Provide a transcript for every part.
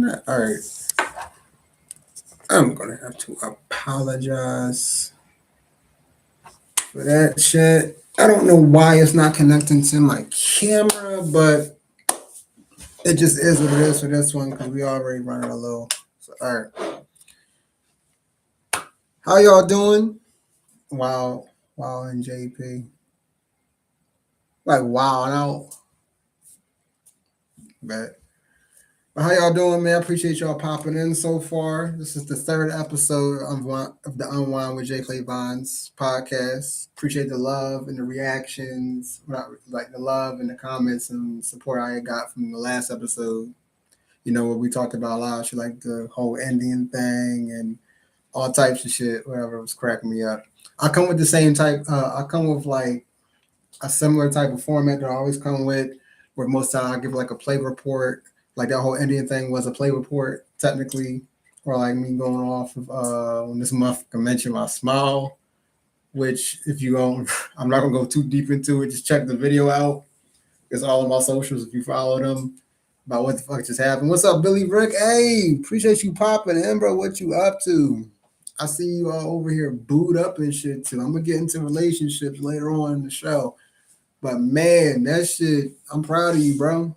that? All right. I'm gonna have to apologize for that shit. I don't know why it's not connecting to my camera, but it just is what it is for this one because we already running a little. So, all right. How y'all doing? Wow, and JP. Like, wow, out. But how y'all doing, man? I appreciate y'all popping in so far. This is the third episode of the Unwine with Jplay Bonds podcast. Appreciate the love and the reactions, like the love and the comments and support I got from the last episode. You know, where we talked about a lot of shit, like the whole Indian thing and all types of shit, whatever was cracking me up. I come with the same type. I come with like a similar type of format that I always come with, where most time I give like a play report. Like that whole Indian thing was a play report, technically, or like me going off of when this motherfucker mentioned my smile, which if you don't, I'm not gonna go too deep into it. Just check the video out. It's all on my socials if you follow them about what the fuck just happened. What's up, Billy Rick? Hey, appreciate you popping in, bro. What you up to? I see you all over here booed up and shit too. I'm gonna get into relationships later on in the show. But man, that shit, I'm proud of you, bro.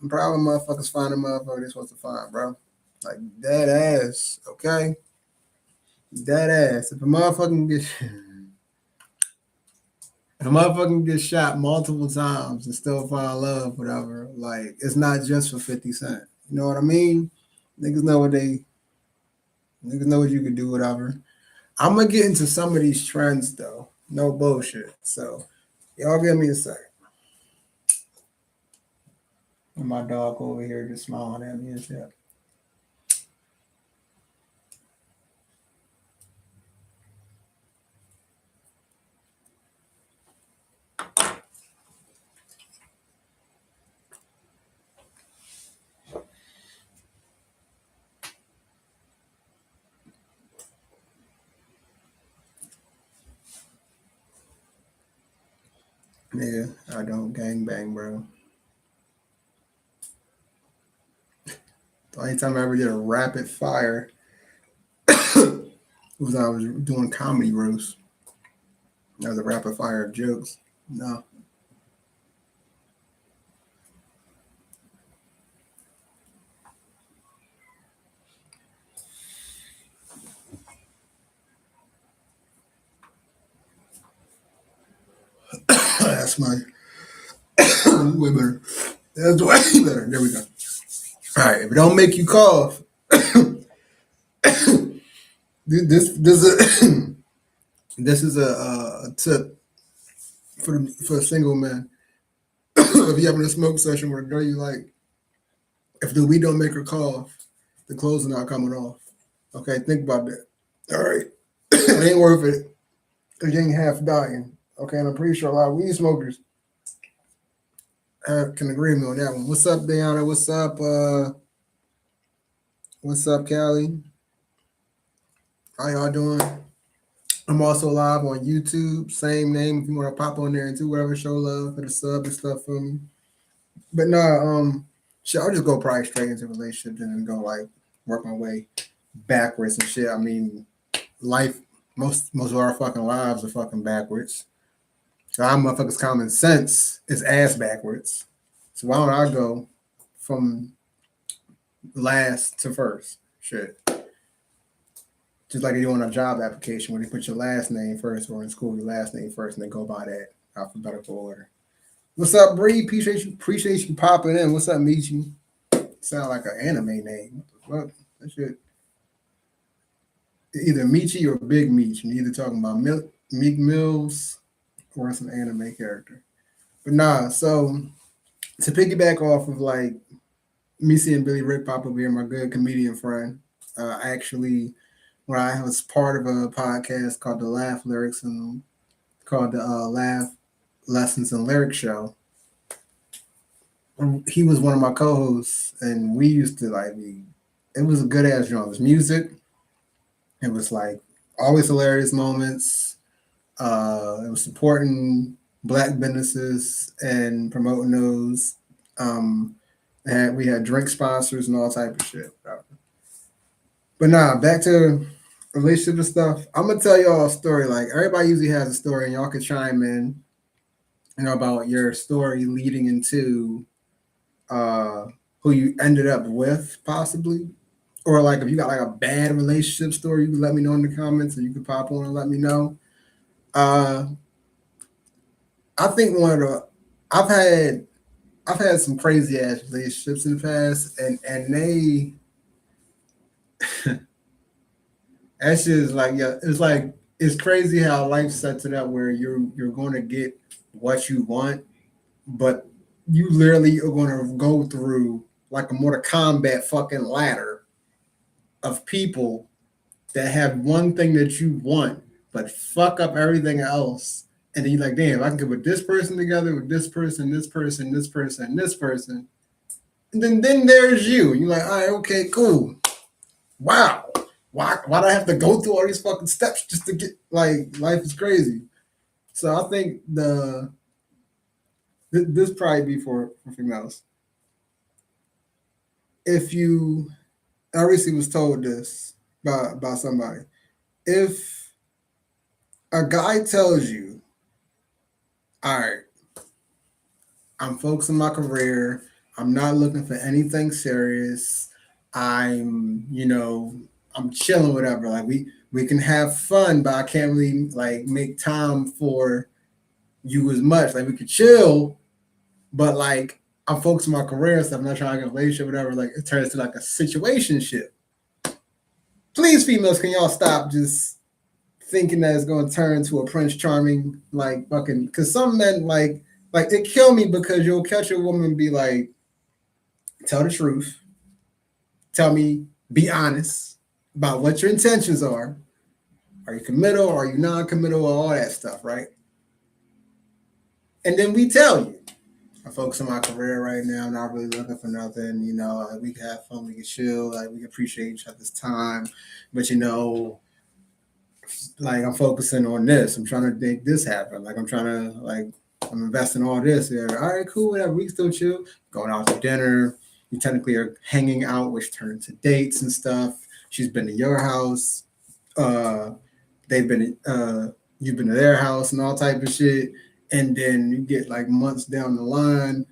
I'm proud of motherfuckers finding motherfuckers they're supposed to find, bro. Like dead ass, okay? Dead ass. If a motherfucker gets shot multiple times and still find love, whatever, like it's not just for 50 Cent. You know what I mean? Niggas know niggas know what you can do, whatever. I'm gonna get into some of these trends though. No bullshit. So y'all give me a sec. And my dog over here just smiling at me and shit. Yeah, I don't gang bang, bro. The only time I ever did a rapid fire was I was doing comedy roast. That was a rapid fire of jokes. No. That's my way better. That's way better. There we go. All right, if it don't make you cough, this is a this is a tip for a single man. If you having a smoke session with a girl you like, if the weed don't make her cough, the clothes are not coming off. Okay, think about that. All right, it ain't worth it because you ain't half dying. Okay, and I'm pretty sure a lot of weed smokers can agree with me on that one. What's up, Diana? What's up? What's up, Callie? How y'all doing? I'm also live on YouTube. Same name if you want to pop on there and do whatever, show love for the sub and stuff for me. But nah, shit, I'll just go probably straight into relationships and then go like work my way backwards and shit. I mean, life, most of our fucking lives are fucking backwards. So our motherfuckers' common sense is ass backwards. So why don't I go from last to first? Shit. Just like you do on a job application where you put your last name first, or in school your last name first, and then go by that alphabetical order. What's up, Bree? Appreciate you popping in. What's up, Michi? Sound like an anime name. What the fuck? That shit. Either Michi or Big Meech. And either talking about Meek Mills or some anime character. But nah, so to piggyback off of like me seeing Billy Rick pop up here, my good comedian friend, actually when I was part of a podcast called the Laugh Lyrics and called the Laugh Lessons and Lyrics Show. He was one of my co-hosts, and we used to like be. It was a good ass joint. It was music. It was like always hilarious moments. It was supporting black businesses and promoting those. And we had drink sponsors and all type of shit. But nah, back to relationship and stuff. I'm gonna tell y'all a story. Like everybody usually has a story, and y'all could chime in, about your story leading into uh who you ended up with, possibly. Or like if you got like a bad relationship story, you can let me know in the comments, or you can pop on and let me know. Uh I think one of the I've had I've had some crazy ass relationships in the past, and they that's just like, yeah, it's like it's crazy how life sets it up where you're going to get what you want, but you literally are going to go through like a Mortal Kombat fucking ladder of people that have one thing that you want, but fuck up everything else. And then you're like, damn, I can get with this person together, with this person, this person, this person, this person. And then there's you. You're like, all right, okay, cool. Wow. Why do I have to go through all these fucking steps just to get, like, life is crazy. So I think this probably be for females. If you, I recently was told this by somebody. If a guy tells you, all right, I'm focusing my career. I'm not looking for anything serious. I'm chilling, whatever. Like we can have fun, but I can't really like make time for you as much. Like we could chill, but like I'm focusing my career and stuff. I'm not trying to get a relationship, whatever. Like it turns to like a situationship. Please, females, can y'all stop just thinking that it's going to turn to a Prince Charming, like fucking? Because some men like it kill me because you'll catch a woman and be like, tell the truth, tell me, be honest about what your intentions are. Are you committal? Are you non-committal? All that stuff, right? And then we tell you, I focus on my career right now. I'm not really looking for nothing. Like we can have fun, we can chill, like we can appreciate each other's time. But like I'm focusing on this. I'm trying to make this happen. Like I'm trying to I'm investing all this here. All right, cool, whatever. We can still chill. Going out to dinner. You technically are hanging out, which turns to dates and stuff. She's been to your house. They've been you've been to their house and all type of shit. And then you get like months down the line,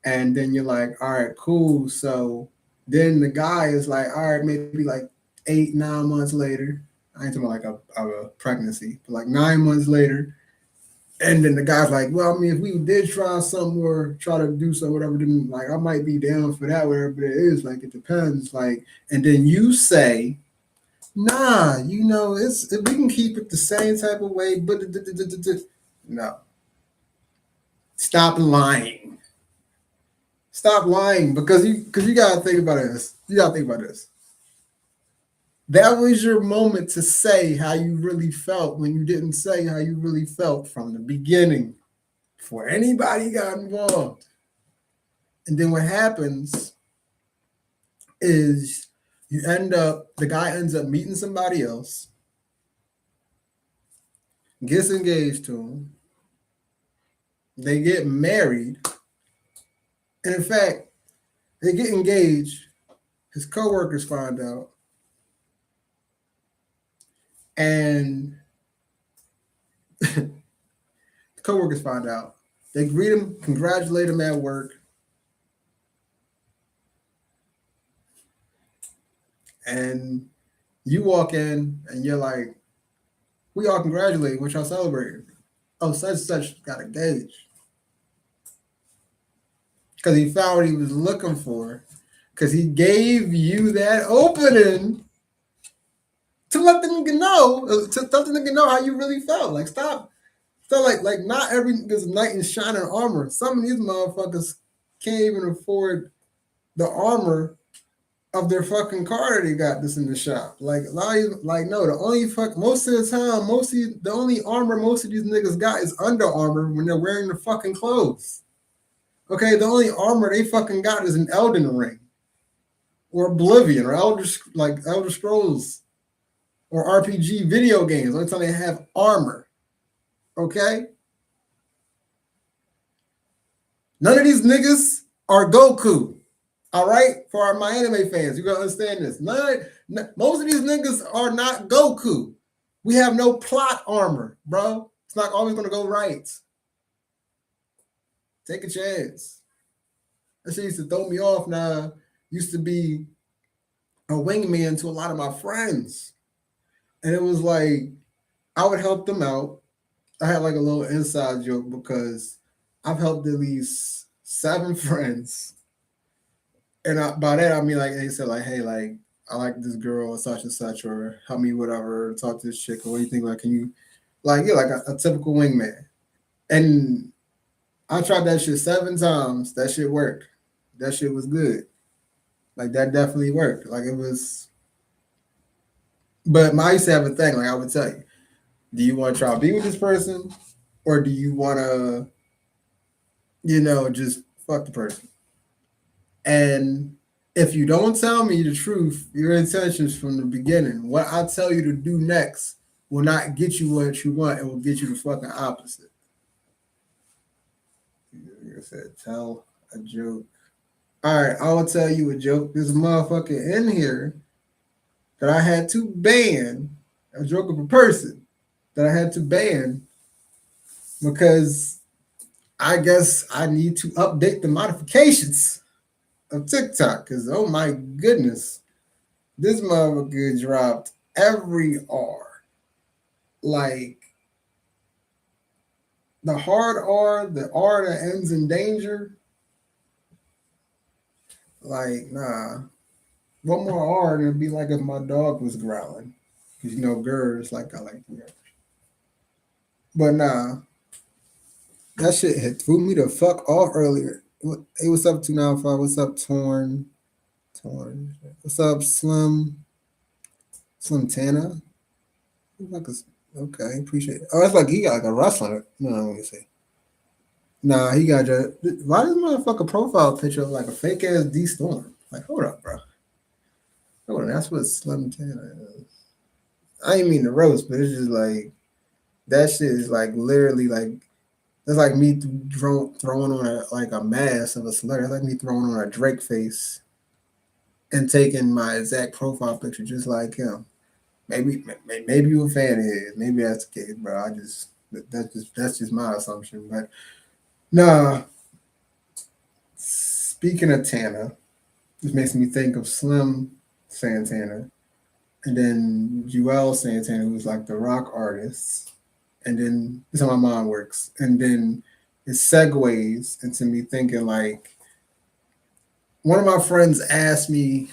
and then you're like, all right, cool. So then the guy is like, all right, maybe like 8, 9 months later. I ain't talking about like a pregnancy, but like 9 months later. And then the guy's like, well, I mean, if we did try something or try to do something, whatever, then like I might be down for that, whatever it is. Like it depends. Like, and then you say, nah, it's we can keep it the same type of way, but no. Stop lying. Stop lying because you gotta think about this. You gotta think about this. That was your moment to say how you really felt when you didn't say how you really felt from the beginning before anybody got involved. And then what happens is the guy ends up meeting somebody else, gets engaged to him, they get married, and in fact, they get engaged, his coworkers find out, and the coworkers find out. They greet him, congratulate him at work, and you walk in and you're like, we all congratulate, what y'all celebrating? Oh, such and such got engaged. Because he found what he was looking for. Because he gave you that opening to let the nigga know, how you really felt. Like, stop. So, like not every nigga's knight in shining armor. Some of these motherfuckers can't even afford the armor of their fucking car they got this in the shop. Like no, the only most of the time, the only armor most of these niggas got is Under Armour when they're wearing the fucking clothes. Okay, the only armor they fucking got is an Elden Ring or Oblivion or Elder Scrolls or RPG video games. Only time they have armor. Okay? None of these niggas are Goku. All right, for my anime fans, you gotta understand this. Most of these niggas are not Goku. We have no plot armor, bro. It's not always gonna go right. Take a chance. That shit used to throw me off. Now, used to be a wingman to a lot of my friends, and it was like I would help them out. I had like a little inside joke because I've helped at least 7 friends, and by that I mean like they said like, hey, like I like this girl or such and such, or help me whatever, talk to this chick or anything. Like, can you, like, yeah, like a typical wingman. And I tried that shit 7 times. That shit worked. That shit was good. Like that definitely worked. Like it was. But I used to have a thing. Like I would tell you, do you want to try to be with this person, or do you want to, just fuck the person? And if you don't tell me the truth, your intentions from the beginning, what I tell you to do next will not get you what you want. It will get you the fucking opposite. Like I said, tell a joke. All right, I will tell you a joke. There's a motherfucker in here that I had to ban, a joke of a person that I had to ban because I guess I need to update the modifications of TikTok. Because, oh my goodness, this motherfucker dropped every R. Like the hard R, the R that ends in danger. Like, nah. One more R and it'd be like if my dog was growling. Because, girls like I like to. But nah, that shit had threw me the fuck off earlier. Hey, what's up, 295? What's up, Torn? Torn. What's up, Slim? Slim Tana? Okay, appreciate it. Oh, it's like he got like a wrestler. No, let me see. Nah, he got just. Why does motherfucker profile picture look like a fake ass D Storm? Like, hold up, bro. Hold on, that's what Slim Tana is. I didn't mean to roast, but it's just like that shit is like literally like that's like me throwing on a mask of a celebrity. That's like me throwing on a Drake face and taking my exact profile picture just like him. Maybe you're a fan of his. Maybe that's the case, bro. That's just my assumption. But nah. Speaking of Tana, this makes me think of Slim Santana, and then Joel Santana, who's like the rock artist. And then this is how my mind works. And then it segues into me thinking like one of my friends asked me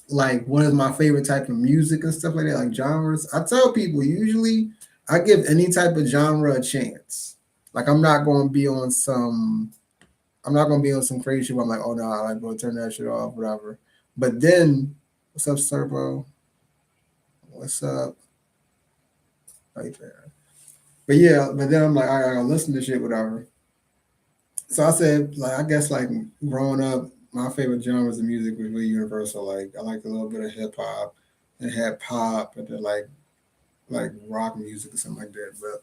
like what is my favorite type of music and stuff like that, like genres. I tell people usually I give any type of genre a chance. Like I'm not gonna be on some crazy shit where I'm like, oh no, I like go turn that shit off, whatever. But then what's up, Serpo? What's up? Right there. But yeah, but then I'm like, all right, I gotta listen to shit, whatever. So I said, like, I guess like growing up, my favorite genres of music was really universal. Like I like a little bit of hip hop and had pop and then like rock music or something like that. But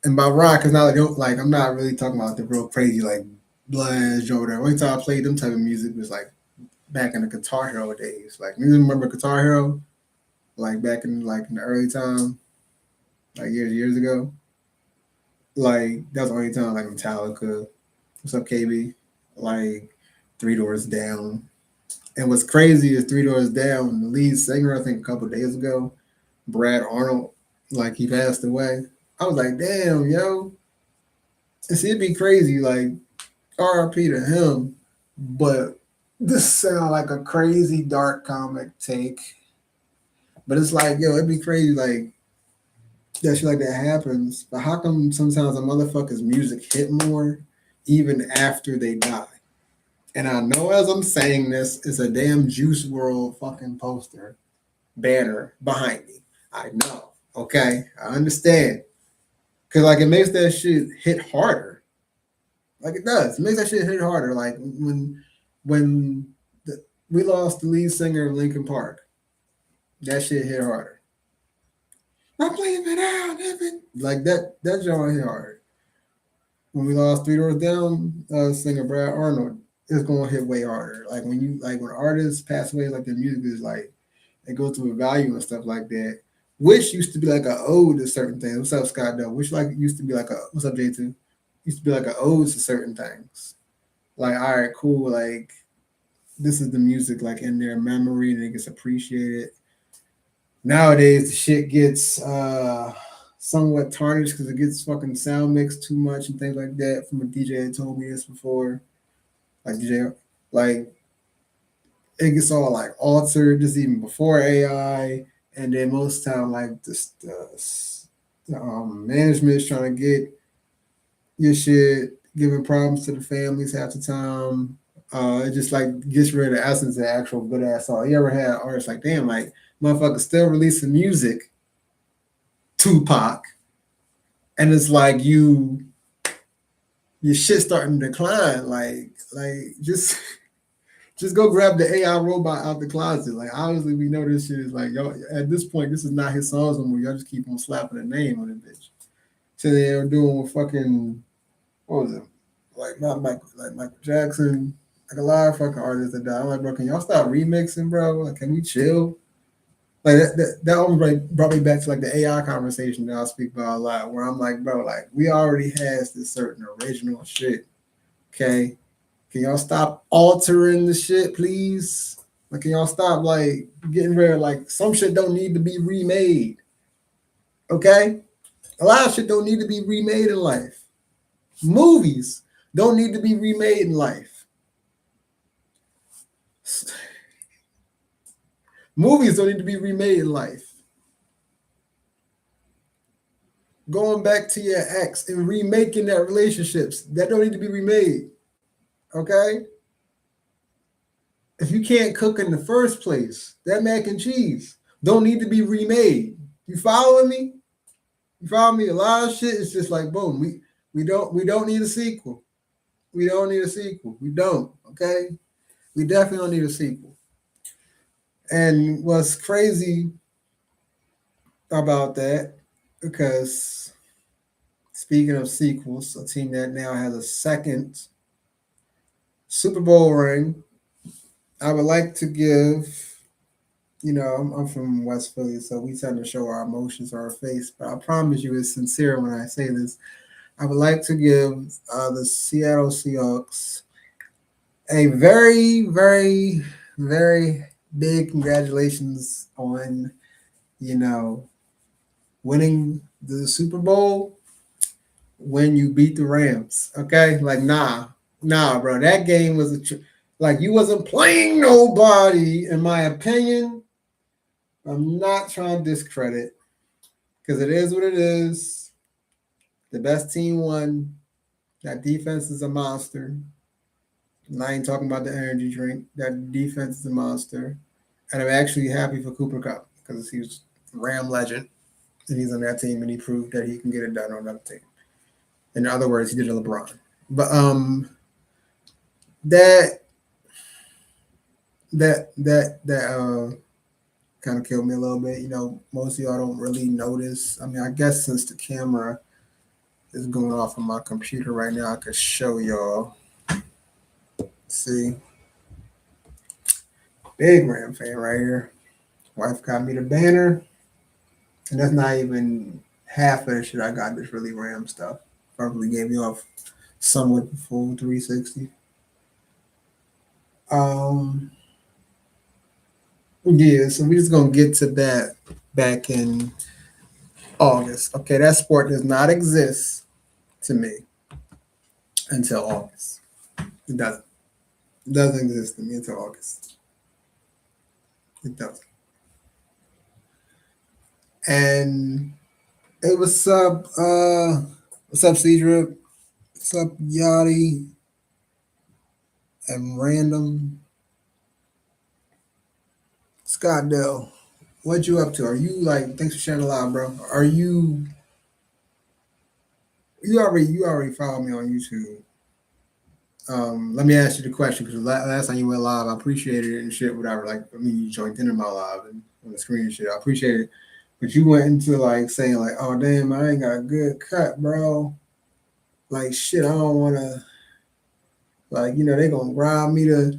and by rock, it's not like I'm not really talking about the real crazy like Bloods or whatever. Only time I played them type of music was like back in the Guitar Hero days. Like you remember Guitar Hero? Like back in the early time, like years ago. Like that was the only time like Metallica. What's up, KB? Like Three Doors Down. And what's crazy is Three Doors Down, the lead singer, I think a couple days ago, Brad Arnold, like he passed away. I was like, damn, yo. And see, it'd be crazy, like RIP to him, but this sound like a crazy dark comic take. But it's like, yo, it'd be crazy, like that shit like that happens. But how come sometimes a motherfucker's music hit more even after they die? And I know as I'm saying this, it's a damn Juice World fucking poster banner behind me. I know. Okay. I understand. Cause like it makes that shit hit harder. Like it does. It makes that shit hit harder. Like when we lost the lead singer of Linkin Park, that shit hit harder. I'm playing it out, like that joint hit hard. When we lost Three Doors Down, singer Brad Arnold, it's gonna hit way harder. Like when artists pass away, like their music is like it goes through a value and stuff like that. Which used to be like a ode to certain things. What's up, Scott? Though, which like used to be like a what's up, J2? Used to be like a ode to certain things. Like, all right, cool. Like this is the music like in their memory and it gets appreciated. Nowadays, the shit gets somewhat tarnished because it gets fucking sound mixed too much and things like that. From a DJ that told me this before, like DJ, like it gets all like altered just even before AI, and then most time like the management is trying to get your shit, giving problems to the families half the time. It just like gets rid of the essence of the actual good ass song. You ever had artists like, damn, like motherfuckers still releasing music, Tupac, and it's like your shit starting to decline. Like just go grab the AI robot out the closet. Like honestly, we know this shit is like y'all at this point, this is not his songs no more. Y'all just keep on slapping a name on it, bitch. So they're doing fucking what was it? Like not Michael, like Michael Jackson, like a lot of fucking artists that died. I'm like, bro, can y'all stop remixing, bro? Like, can we chill? Like that almost like brought me back to like the AI conversation that I speak about a lot, where I'm like, bro, like we already has this certain original shit. Okay. Can y'all stop altering the shit, please? Like, can y'all stop like getting rid of like some shit don't need to be remade? Okay, a lot of shit don't need to be remade in life. Movies don't need to be remade in life. Movies don't need to be remade in life. Going back to your ex and remaking that relationships that don't need to be remade. Okay, if you can't cook in the first place, that mac and cheese don't need to be remade. You following me? You follow me? A lot of shit is just like boom. We don't need a sequel. We don't need a sequel. We don't. Okay. We definitely don't need a sequel. And what's crazy about that, because speaking of sequels, a team that now has a second Super Bowl ring, I would like to give. I'm from West Philly, so we tend to show our emotions on our face. But I promise you, it's sincere when I say this. I would like to give the Seattle Seahawks a very, very, very big congratulations on, you know, winning the Super Bowl when you beat the Rams. Okay, like nah, bro, that game was like you wasn't playing nobody, in my opinion. I'm not trying to discredit because it is what it is. The best team won. That defense is a monster. And I ain't talking about the energy drink. That defense is a monster. And I'm actually happy for Cooper Cup because he was a Ram legend and he's on that team and he proved that he can get it done on that team. In other words, he did a LeBron. But that kind of killed me a little bit. Most of y'all don't really notice. I mean, I guess since the camera is going off on my computer right now, I could show y'all. See, big Ram fan right here. Wife got me the banner, and that's not even half of the shit I got. This really Ram stuff. Probably gave me off somewhat the full 360. Yeah, so we're just gonna get to that back in August. Okay, that sport does not exist to me until August. It doesn't. It doesn't exist to me until August. It doesn't. And hey, what's up, Cedric? What's up, Yachty? And Random. Scott Dell, what you up to? Are you like thanks for sharing a lot, bro? Are you already follow me on YouTube? Let me ask you the question because last time you went live, I appreciated it and shit, whatever. Like, I mean, you joined in my live and on the screen and shit. I appreciate it. But you went into like saying like, oh damn, I ain't got a good cut, bro. Like shit, I don't wanna Like, they gonna grind me to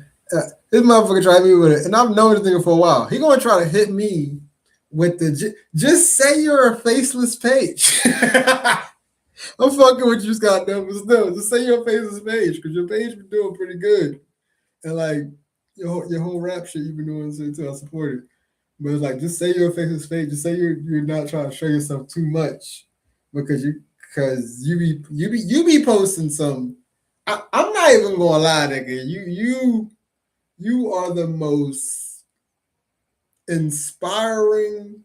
this motherfucker try me with it, and I've known this nigga for a while. He gonna try to hit me with the just say you're a faceless page. I'm fucking with you, Scott Douglas. No, just say you're a faceless page because your page been doing pretty good, and like your whole rap shit you've been doing too. I support it, but it's like just say you're a faceless page. Just say you're not trying to show yourself too much because you be posting some. I'm not even gonna lie, nigga. You are the most inspiring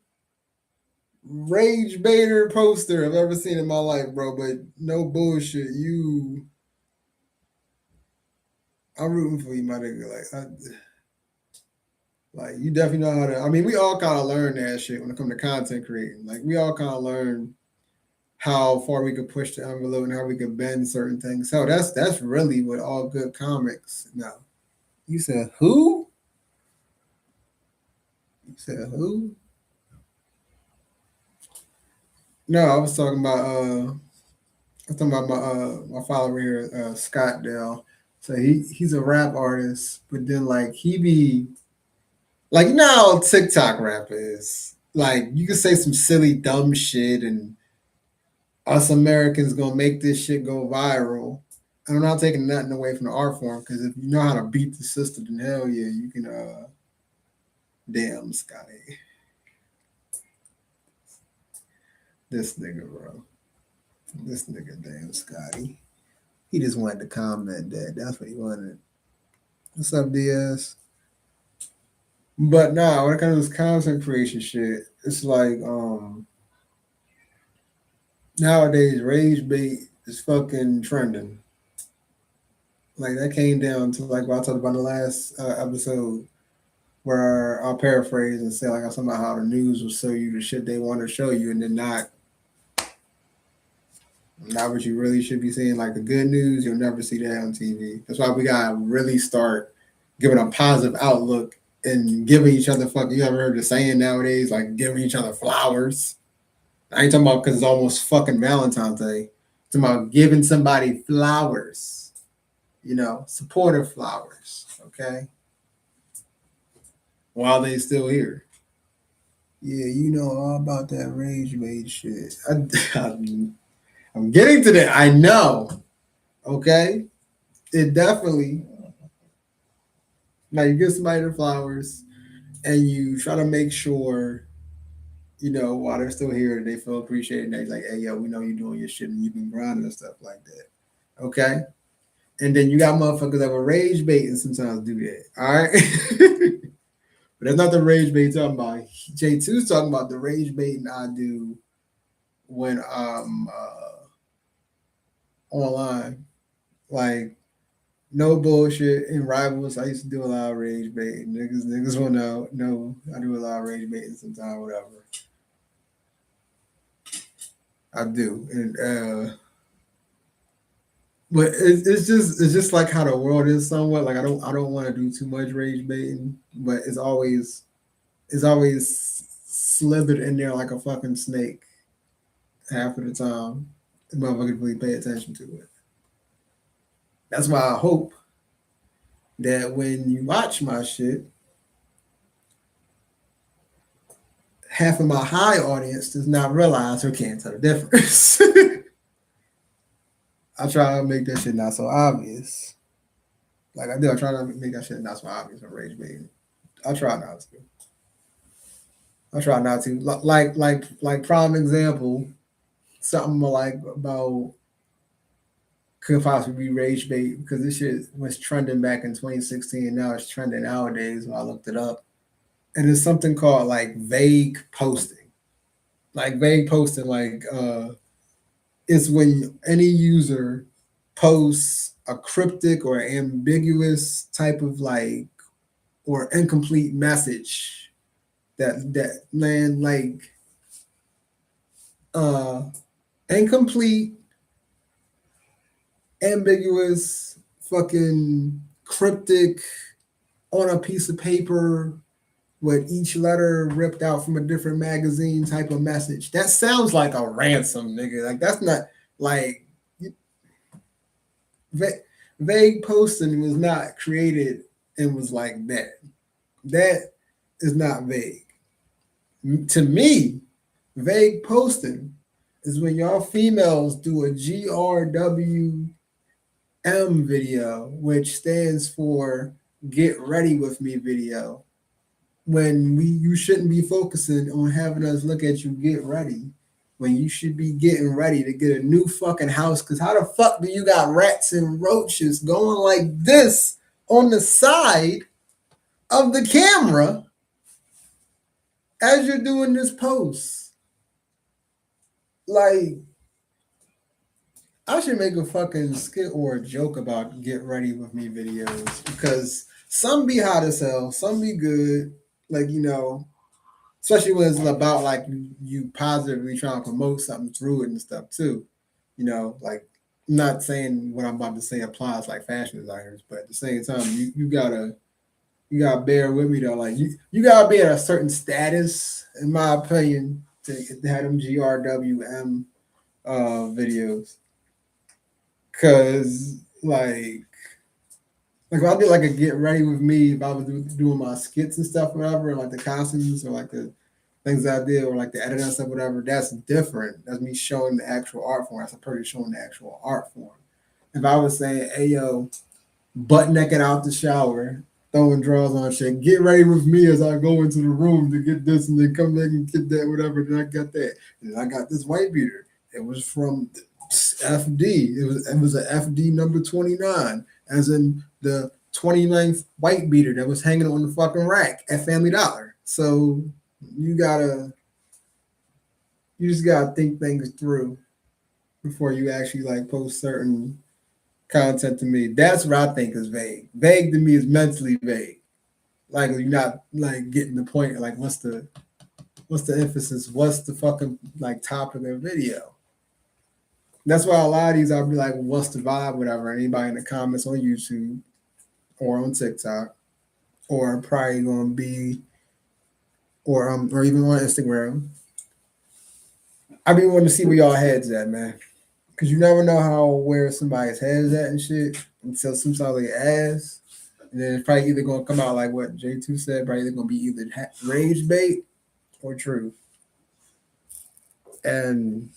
rage baiter poster I've ever seen in my life, bro. But no bullshit, I'm rooting for you, my nigga. Like you definitely know how to. I mean, we all kind of learn that shit when it comes to content creating. Like we all kind of learn how far we could push the envelope and how we could bend certain things. So that's really what all good comics. No, you said who? You said who? No, I was talking about my follower here, Scott Dell. So he's a rap artist, but then like he be like how TikTok rap is. Like you can say some silly dumb shit and us Americans gonna make this shit go viral. I'm not taking nothing away from the art form because if you know how to beat the system, then hell yeah, you can damn Scotty. This nigga, bro. This nigga damn Scotty. He just wanted to comment that. That's what he wanted. What's up, DS? But nah, when it comes to this content creation shit, it's like nowadays rage bait is fucking trending. Like that came down to like what I talked about in the last episode, where I'll paraphrase and say like I talking about how the news will show you the shit they want to show you, and then not what you really should be seeing. Like the good news, you'll never see that on TV. That's why we gotta really start giving a positive outlook and giving each other fucking. You ever heard the saying nowadays, like giving each other flowers? I ain't talking about because it's almost fucking Valentine's Day. I'm talking about giving somebody flowers, supportive flowers, okay? While they still here. Yeah, you know all about that rage made shit. I'm getting to that. I know, okay? It definitely, now you give somebody the flowers and you try to make sure, while they're still here, they feel appreciated. And they're like, hey, yo, we know you're doing your shit and you've been grinding and stuff like that. Okay? And then you got motherfuckers that will rage bait and sometimes do that. All right? But that's not the rage bait talking about. J2's talking about the rage baiting I do when I'm online. Like, no bullshit. In Rivals, I used to do a lot of rage baiting. Niggas will know. No, I do a lot of rage baiting sometimes, whatever. I do. And but it's just like how the world is somewhat. Like I don't want to do too much rage baiting, but it's always slithered in there like a fucking snake half of the time. The motherfuckers really pay attention to it. That's why I hope that when you watch my shit, half of my high audience does not realize or can't tell the difference. I try to make that shit not so obvious. Like I do, I try to make that shit not so obvious on rage baiting. I try not to. I try not to. Like prime example, something like about could possibly be rage bait because this shit was trending back in 2016. Now it's trending nowadays. When I looked it up, and it's something called like vague posting. Like vague posting, like it's when any user posts a cryptic or ambiguous type of like or incomplete message that man like incomplete, ambiguous, fucking cryptic on a piece of paper with each letter ripped out from a different magazine type of message. That sounds like a ransom, nigga. Like that's not like Vague posting was not created and was like that. That is not vague. To me, vague posting is when y'all females do a GRWM video, which stands for Get Ready With Me video. When you shouldn't be focusing on having us look at you get ready, when you should be getting ready to get a new fucking house. Because how the fuck do you got rats and roaches going like this on the side of the camera as you're doing this post? Like, I should make a fucking skit or a joke about Get Ready With Me videos, because some be hot as hell, some be good. Like, especially when it's about like you positively trying to promote something through it and stuff too. Like, I'm not saying what I'm about to say applies like fashion designers, but at the same time, you gotta bear with me though. Like, you gotta be at a certain status, in my opinion, to have them GRWM videos. Cause like if I did like a Get Ready With Me, if I was doing my skits and stuff, whatever, like the costumes or like the things I did or like the editing and stuff, whatever, that's different. That's me showing the actual art form. That's a person showing the actual art form. If I was saying, hey yo, butt naked out the shower, throwing drawers on shit, get ready with me as I go into the room to get this and then come back and get that, whatever, then I got that. And I got this white beater. It was from FD. It was an FD number 29, as in the 29th white beater that was hanging on the fucking rack at Family Dollar. So you just gotta think things through before you actually like post certain content to me. That's what I think is vague. Vague to me is mentally vague. Like you're not like getting the point. Like what's the emphasis? What's the fucking like topic of the video? That's why a lot of these I'll be like, what's the vibe, whatever. Anybody in the comments on YouTube or on TikTok or probably gonna be or even on Instagram. I be wanting to see where y'all heads at, man. Cause you never know how where somebody's head is at and shit until sometimes they ass. And then it's probably either gonna come out like what J2 said, probably either gonna be either rage bait or truth. And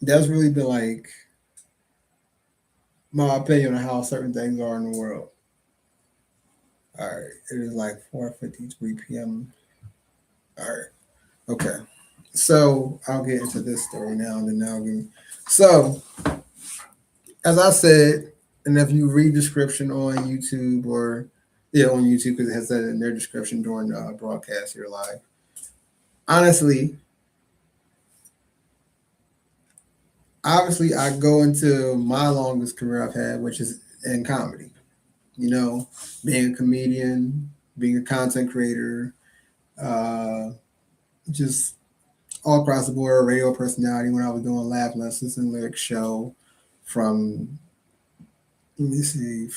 that's really been like my opinion on how certain things are in the world. All right, it is like 4:53 p.m. All right, okay. So I'll get into this story now, and then I'll get. So, as I said, and if you read description on YouTube or on YouTube because it has that in their description during the broadcast here live. Honestly, obviously, I go into my longest career I've had, which is in comedy. Being a comedian, being a content creator, just all across the board, radio personality when I was doing laugh lessons and lyric show from 2019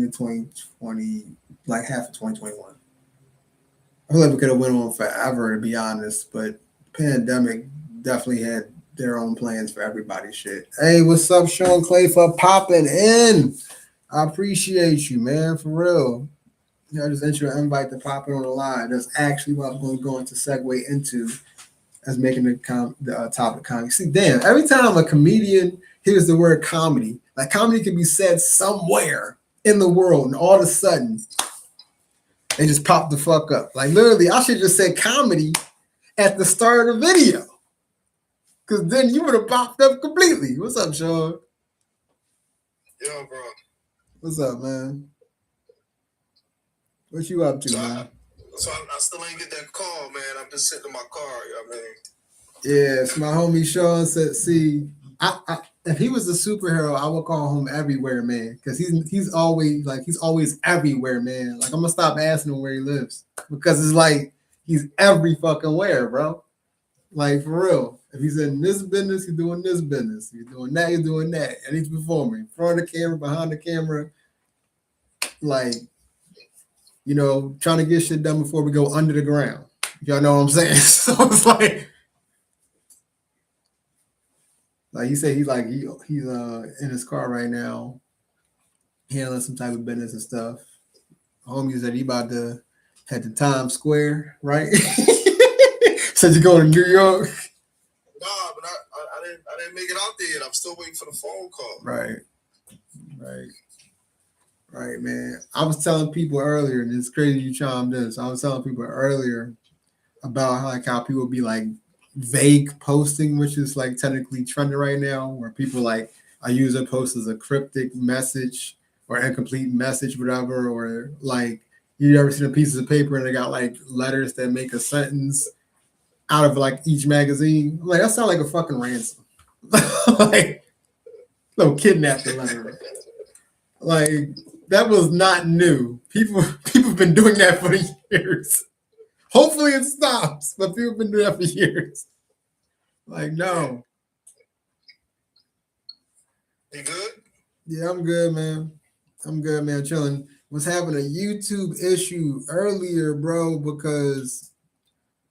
to 2020, like half of 2021. I feel like we could have went on forever, to be honest, but pandemic definitely had their own plans for everybody's shit. Hey, what's up, Sean Clay, for popping in? I appreciate you, man, for real. I just sent you an invite to pop in on the line. That's actually what I'm going to segue into as making the topic comedy. See, damn, every time a comedian hears the word comedy, like comedy can be said somewhere in the world, and all of a sudden, they just pop the fuck up. Like literally, I should just say comedy at the start of the video. Because then you would have popped up completely. What's up, Sean? Yo, bro. What's up, man? What you up to, man? So I still ain't get that call, man. I'm just sitting in my car, you know what I mean? Yes, my homie Sean said, see, if he was a superhero, I would call him Everywhere Man. Because he's always everywhere, man. Like I'm gonna stop asking him where he lives. Because it's like he's every fucking where, bro. Like for real. If he's in this business, he's doing this business. He's doing that, he's doing that. And he's performing in front of the camera, behind the camera. Like, trying to get shit done before we go under the ground. Y'all know what I'm saying? So it's like Like he said, he's in his car right now, handling some type of business and stuff. Homie said he about to head to Times Square, right? Said you go to New York. Nah, but I didn't make it out there yet. I'm still waiting for the phone call. Right, right, right, man. I was telling people earlier, and it's crazy you chimed in. So I was telling people earlier about how people be like vague posting, which is like technically trending right now, where people like a user posts as a cryptic message or incomplete message, whatever, or like you ever seen a piece of paper and they got like letters that make a sentence out of like each magazine? I'm like, that sounds like a fucking ransom. Like no kidnapping letter. Like that was not new. People have been doing that for years. Hopefully it stops, but people have been doing that for years. Like, no. You good? Yeah, I'm good, man. I'm good, man. Chilling. Was having a YouTube issue earlier, bro, because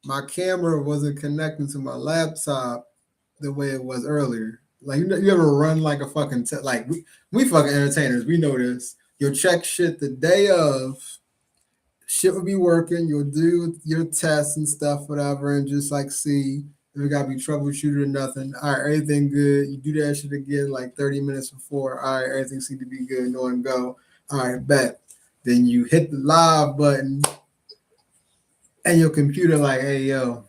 my camera wasn't connecting to my laptop the way it was earlier. Like, you ever run like a fucking like we fucking entertainers. We know this. You'll check shit the day of. Shit will be working. You'll do your tests and stuff, whatever, and just like see if it gotta be troubleshooted or nothing. All right, everything good. You do that shit again like 30 minutes before. All right, everything seems to be good. No one go. All right, bet. Then you hit the live button, and your computer like, hey yo,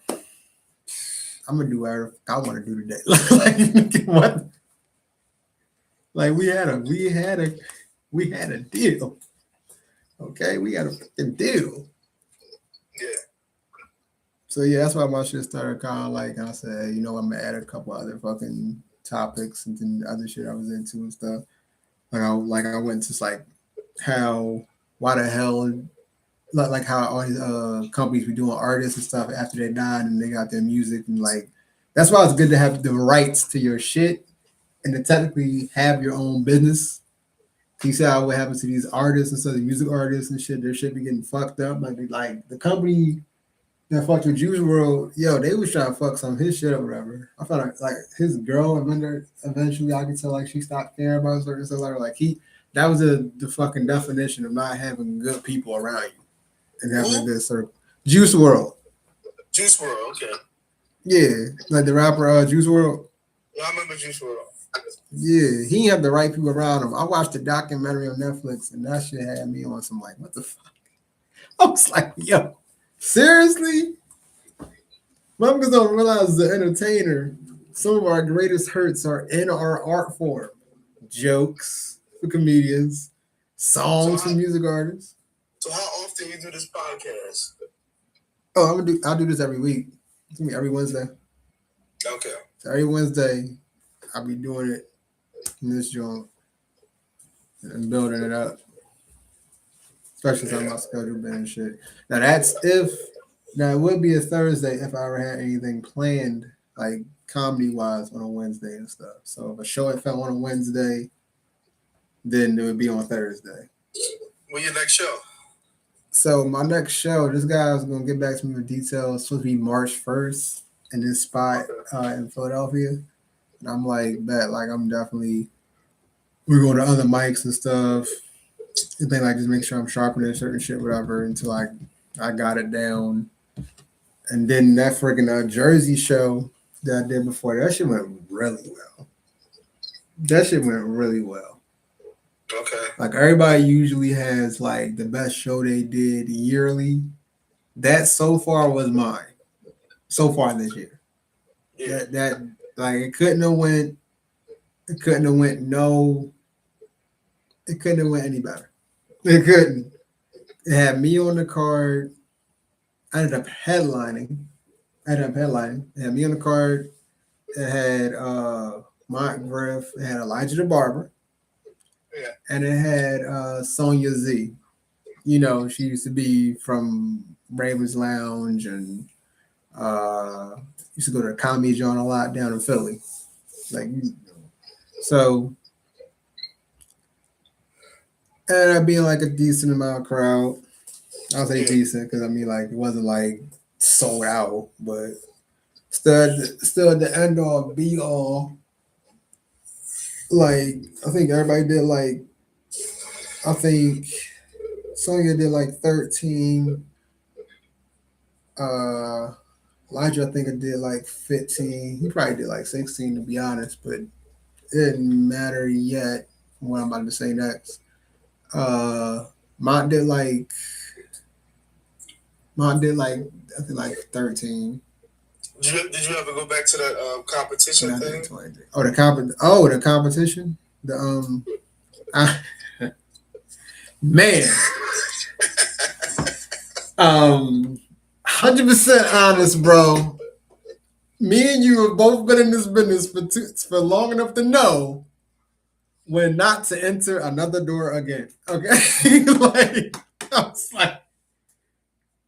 I'm gonna do whatever I want to do today. Like what? Like we had a deal. Okay, we got a fucking deal. Yeah. So yeah, that's why my shit started kind of like I said, you know, I'm gonna add a couple other fucking topics and then other shit I was into and stuff. I went to like how why the hell like how all these companies be doing artists and stuff after they died and they got their music and like that's why it's good to have the rights to your shit and to technically have your own business. You see how what happens to these artists and stuff, the music artists and shit, their shit be getting fucked up. Like the company that fucked with Juice World, yo, they was trying to fuck some of his shit or whatever. I found like his girl, I remember eventually I could tell like she stopped caring about certain stuff. Like that was the fucking definition of not having good people around you and having a good circle. Juice World. Juice World, okay. Yeah, like the rapper Juice World. Yeah, I remember Juice World. Yeah, he didn't have the right people around him. I watched the documentary on Netflix and that shit had me on some like, what the fuck? I was like, yo, seriously? Motherfuckers don't realize as an entertainer, some of our greatest hurts are in our art form. Jokes for comedians, songs for music artists. So how often you do this podcast? Oh, I'll do this every week. It's gonna be every Wednesday. Okay. So every Wednesday, I'll be doing it in this joint and building it up. Especially on my schedule been and shit. Now it would be a Thursday if I ever had anything planned, like comedy wise on a Wednesday and stuff. So if a show had fell on a Wednesday, then it would be on Thursday. When your next show? So my next show, this guy was gonna get back to me with details. It's supposed to be March 1st in this spot in Philadelphia. And I'm like, bet, like we're going to other mics and stuff. And then like just make sure I'm sharpening certain shit, whatever, until I got it down. And then that freaking Jersey show that I did before, that shit went really well. That shit went really well. Okay. Like everybody usually has like the best show they did yearly. That so far was mine. So far this year. Yeah. That like it couldn't have went any better. It couldn't. It had me on the card. I ended up headlining. It had me on the card. It had Mark Griff. It had Elijah the Barber. Yeah. And it had Sonya Z. You know, she used to be from Ravens Lounge and used to go to the comedy joint a lot down in Philly. Like, so it ended up being like a decent amount of crowd. I'll say decent because I mean, like, it wasn't like sold out, but still at the end all be all. like I think everybody did like I think Sonya did like 13. Uh Elijah I think it did like 15. He probably did like 16 to be honest, but it didn't matter yet what I'm about to say next. Uh Mont did like Mont did like I think like 13. Did you ever go back to that competition thing? 23. The competition. The I, man. 100% honest, bro. Me and you have both been in this business for long enough to know when not to enter another door again. Okay, like I was like,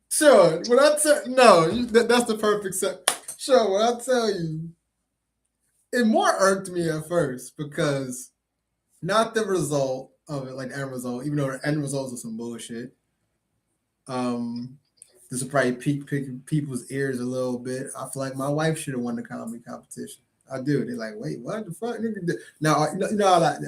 sure. When I tell that's the perfect set. Sure, when I tell you, it more irked me at first because not the result of it, like the end result, even though the end results are some bullshit. Um, this will probably pique people's ears a little bit. I feel like my wife should have won the comedy competition. I do. They're like, wait, what the fuck? Now, you know, like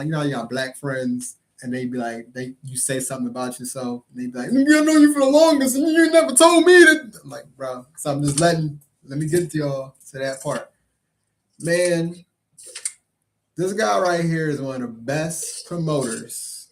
you know, you got black friends, and they be like, you say something about yourself, and they be like, I know you for the longest, and you never told me that. I'm like, bro, so I'm just let me get to y'all to that part, man. This guy right here is one of the best promoters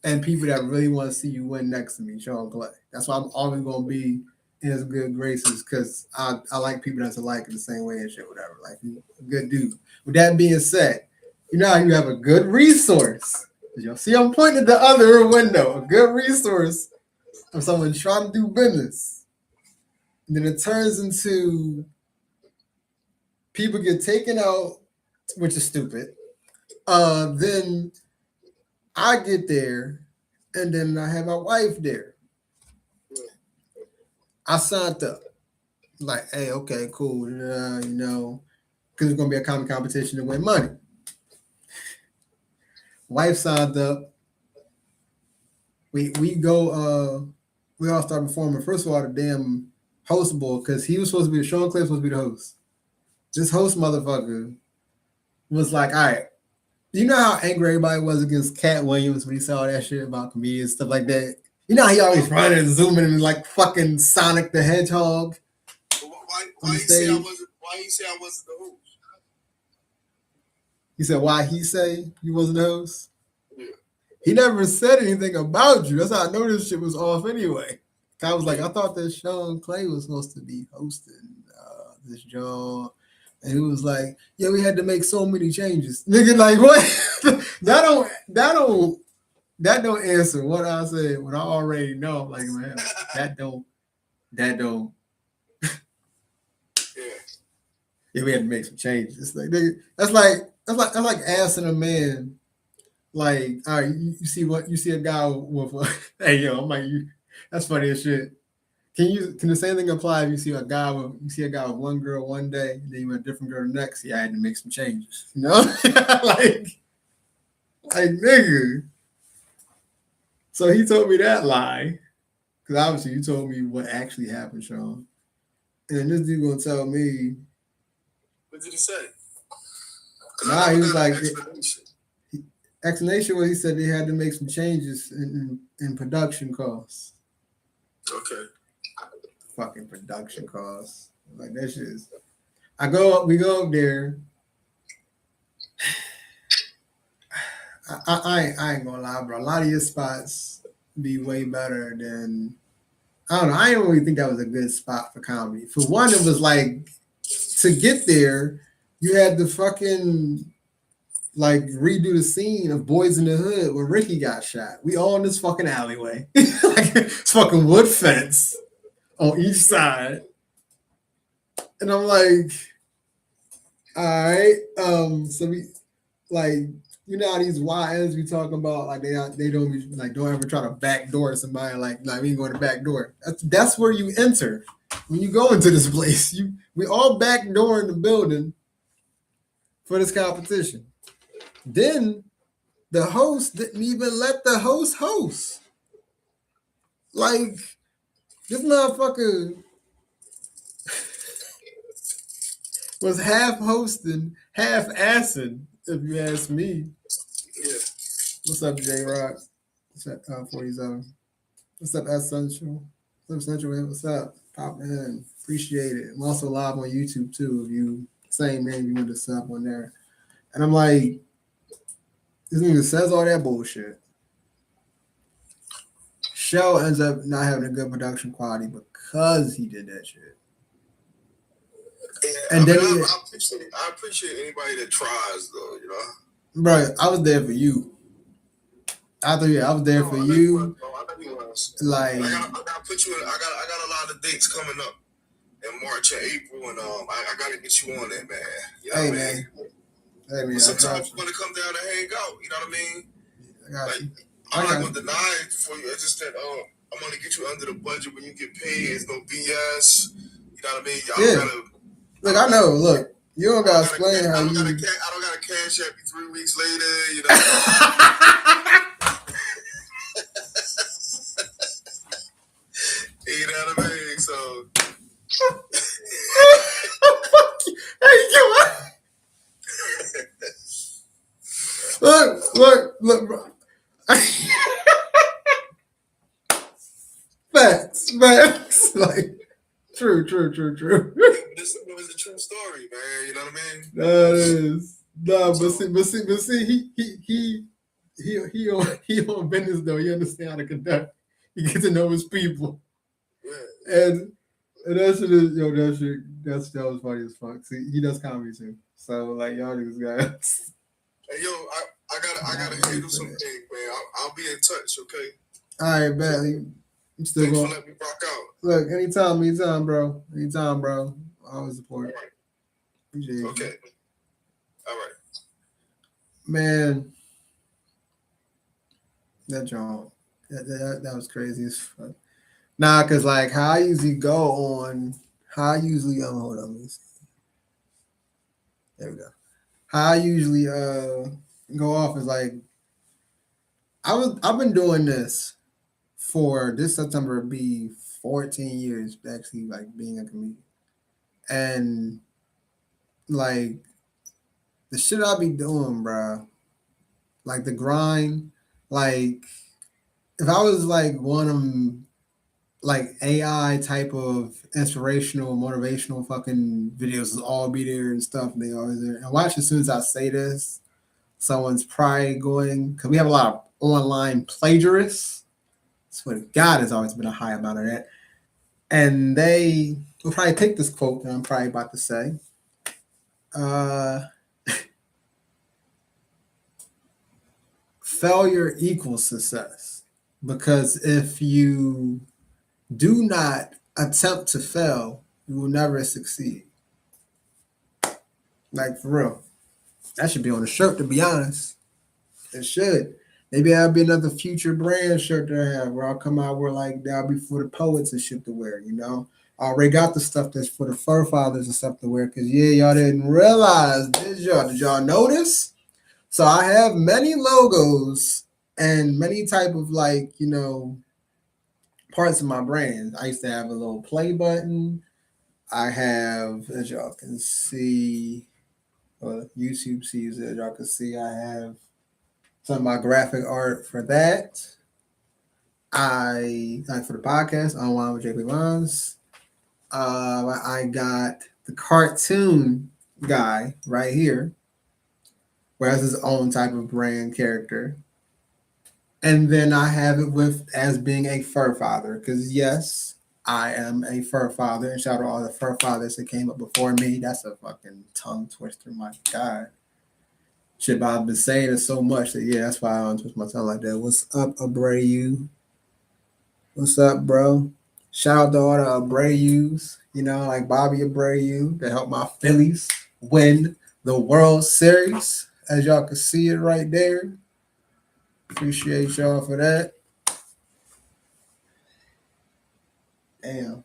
and people that really want to see you win next to me, Sean Clay. That's why I'm always going to be in his good graces because I like people that's alike in the same way and shit, whatever. Like, he's a good dude. With that being said, you know how you have a good resource. You'll see I'm pointing at the other window, a good resource of someone trying to do business. And then it turns into people get taken out, which is stupid. Then I get there, and then I have my wife there. I signed up. Like, hey, okay, cool. You know, because it's gonna be a comic competition to win money. Wife signed up. We go. We all start performing. First of all, the damn host boy, because he was supposed to be Sean Clay was supposed to be the host. This host motherfucker was like, all right. You know how angry everybody was against Cat Williams when he saw that shit about comedians, stuff like that? You know how he always running and zooming and like fucking Sonic the Hedgehog? Why you say I wasn't the host? He said, why he say you wasn't the host? Yeah. He never said anything about you. That's how I know this shit was off anyway. I was like, I thought that Sean Clay was supposed to be hosting this job. And he was like, yeah, we had to make so many changes. Nigga, like, what? that don't answer what I said when I already know. Like, man, that don't. Yeah, we had to make some changes. Like, nigga, that's like asking a man, like, all right, you see a guy with hey yo, I'm like, that's funny as shit. Can the same thing apply if you see a guy with one girl one day, and then you with a different girl next? Yeah, I had to make some changes. You know? like nigga. So he told me that lie. Because obviously you told me what actually happened, Sean. And this dude gonna tell me. What did he say? Nah, he was like explanation was he said they had to make some changes in production costs. Okay. Fucking production costs. Like that shit is. We go up there. I ain't gonna lie, bro. A lot of your spots be way better than I don't know. I didn't really think that was a good spot for comedy. For one, it was like to get there, you had to fucking like redo the scene of Boys in the Hood where Ricky got shot. We all in this fucking alleyway. Like it's fucking wood fence on each side. And I'm like, all right. So we like you know how these YNs we talking about like they don't be like don't ever try to backdoor somebody like we ain't going to backdoor. That's where you enter when you go into this place. We all backdoor in the building for this competition. Then the host didn't even let the host. Like this motherfucker was half hosting, half acid, if you ask me. Yeah. What's up, J Rock? What's up, 47? What's up, Essential? What's up, Central? What's up? Pop in. Appreciate it. I'm also live on YouTube too. If you same name, you want to sub on there. And I'm like, this nigga says all that bullshit. Show ends up not having a good production quality because he did that shit. Yeah, And then I appreciate anybody that tries, though. You know. bro, I was there for you. I was there for you. I know you was. Like, I gotta put you in. I got a lot of dates coming up in March and April, and I gotta get you on there, man. You know hey, what I man. mean? Hey, man. Sometimes you want to come down and hang out. You know what I mean? I got like, you. I'm not gonna deny it for you. It's just that I'm gonna get you under the budget when you get paid. It's no BS. You know what I mean? Look, I know. Look, you don't gotta explain how you. I don't gotta cash app you 3 weeks later. You know. You know what I mean? So. Look, bro. Facts. Like, true. This was a true story, man. You know what I mean? That is. Nah, but see, he on business though. He understand how to conduct. He gets to know his people. Yeah. And that shit is that was funny as fuck. See, he does comedy too. So like y'all niggas guys. Hey yo, I gotta handle some things, man. I'll be in touch, okay? All right, bet. I'm still Thanks going. for letting me rock out. Look, anytime, bro. Anytime, bro. Always support. All right. Appreciate okay. You. All right. Man, that John, that was crazy as fuck. Nah, cause like how I usually hold on, let me see. There we go. How I usually go off is like I've been doing this for this September be 14 years actually like being a comedian. And like the shit I be doing, bro, like the grind, like if I was like one of them like AI type of inspirational, motivational fucking videos will all be there and stuff. And they always there. And watch as soon as I say this, someone's probably going because we have a lot of online plagiarists. Swear to God, there's always been a high amount of that. And they will probably take this quote that I'm probably about to say. Failure equals success. Because if you do not attempt to fail, you will never succeed. Like for real. That should be on the shirt, to be honest. It should. Maybe that'll be another future brand shirt that I have where I'll come out where like that'll be for the poets and shit to wear, you know? I already got the stuff that's for the fur fathers and stuff to wear because y'all didn't realize, did y'all notice? So I have many logos and many type of like, parts of my brand. I used to have a little play button. I have, as y'all can see, YouTube sees it, as y'all can see, I have some of my graphic art for that. I like for the podcast, Unwine with Jplay Vines. I got the cartoon guy right here, where has his own type of brand character. And then I have it with as being a fur father, because yes, I am a fur father. And shout out to all the fur fathers that came up before me. That's a fucking tongue twister, my God. Shit, but I've been saying it so much that yeah, that's why I don't twist my tongue like that. What's up, Abreu? What's up, bro? Shout out to all the Abreu's, like Bobby Abreu that helped my Phillies win the World Series. As y'all can see it right there. Appreciate y'all for that. Damn.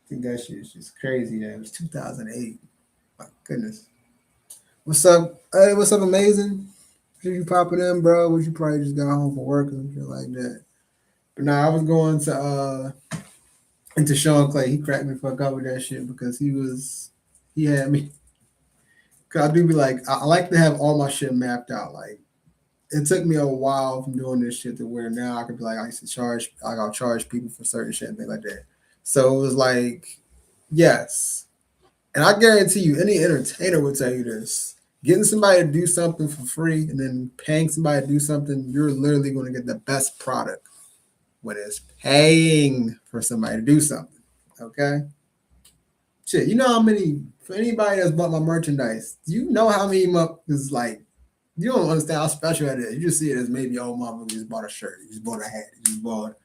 I think that shit is just crazy. That it was 2008. My goodness. What's up? Hey, what's up, amazing? Should you popping in, bro? Would you probably just got home from work and shit like that? But nah, I was going to into Sean Clay. He cracked me fuck up with that shit because he had me Cause I do be like, I like to have all my shit mapped out. Like it took me a while from doing this shit to where now I could be like, I used to charge, like I'll charge people for certain shit and things like that. So it was like, yes. And I guarantee you, any entertainer will tell you this. Getting somebody to do something for free and then paying somebody to do something, you're literally going to get the best product when it's paying for somebody to do something. Okay? Shit, you know how many, for anybody that's bought my merchandise, you know how many is like, you don't understand how special that is. You just see it as maybe, oh, motherfucker just bought a shirt, you just bought a hat, you just bought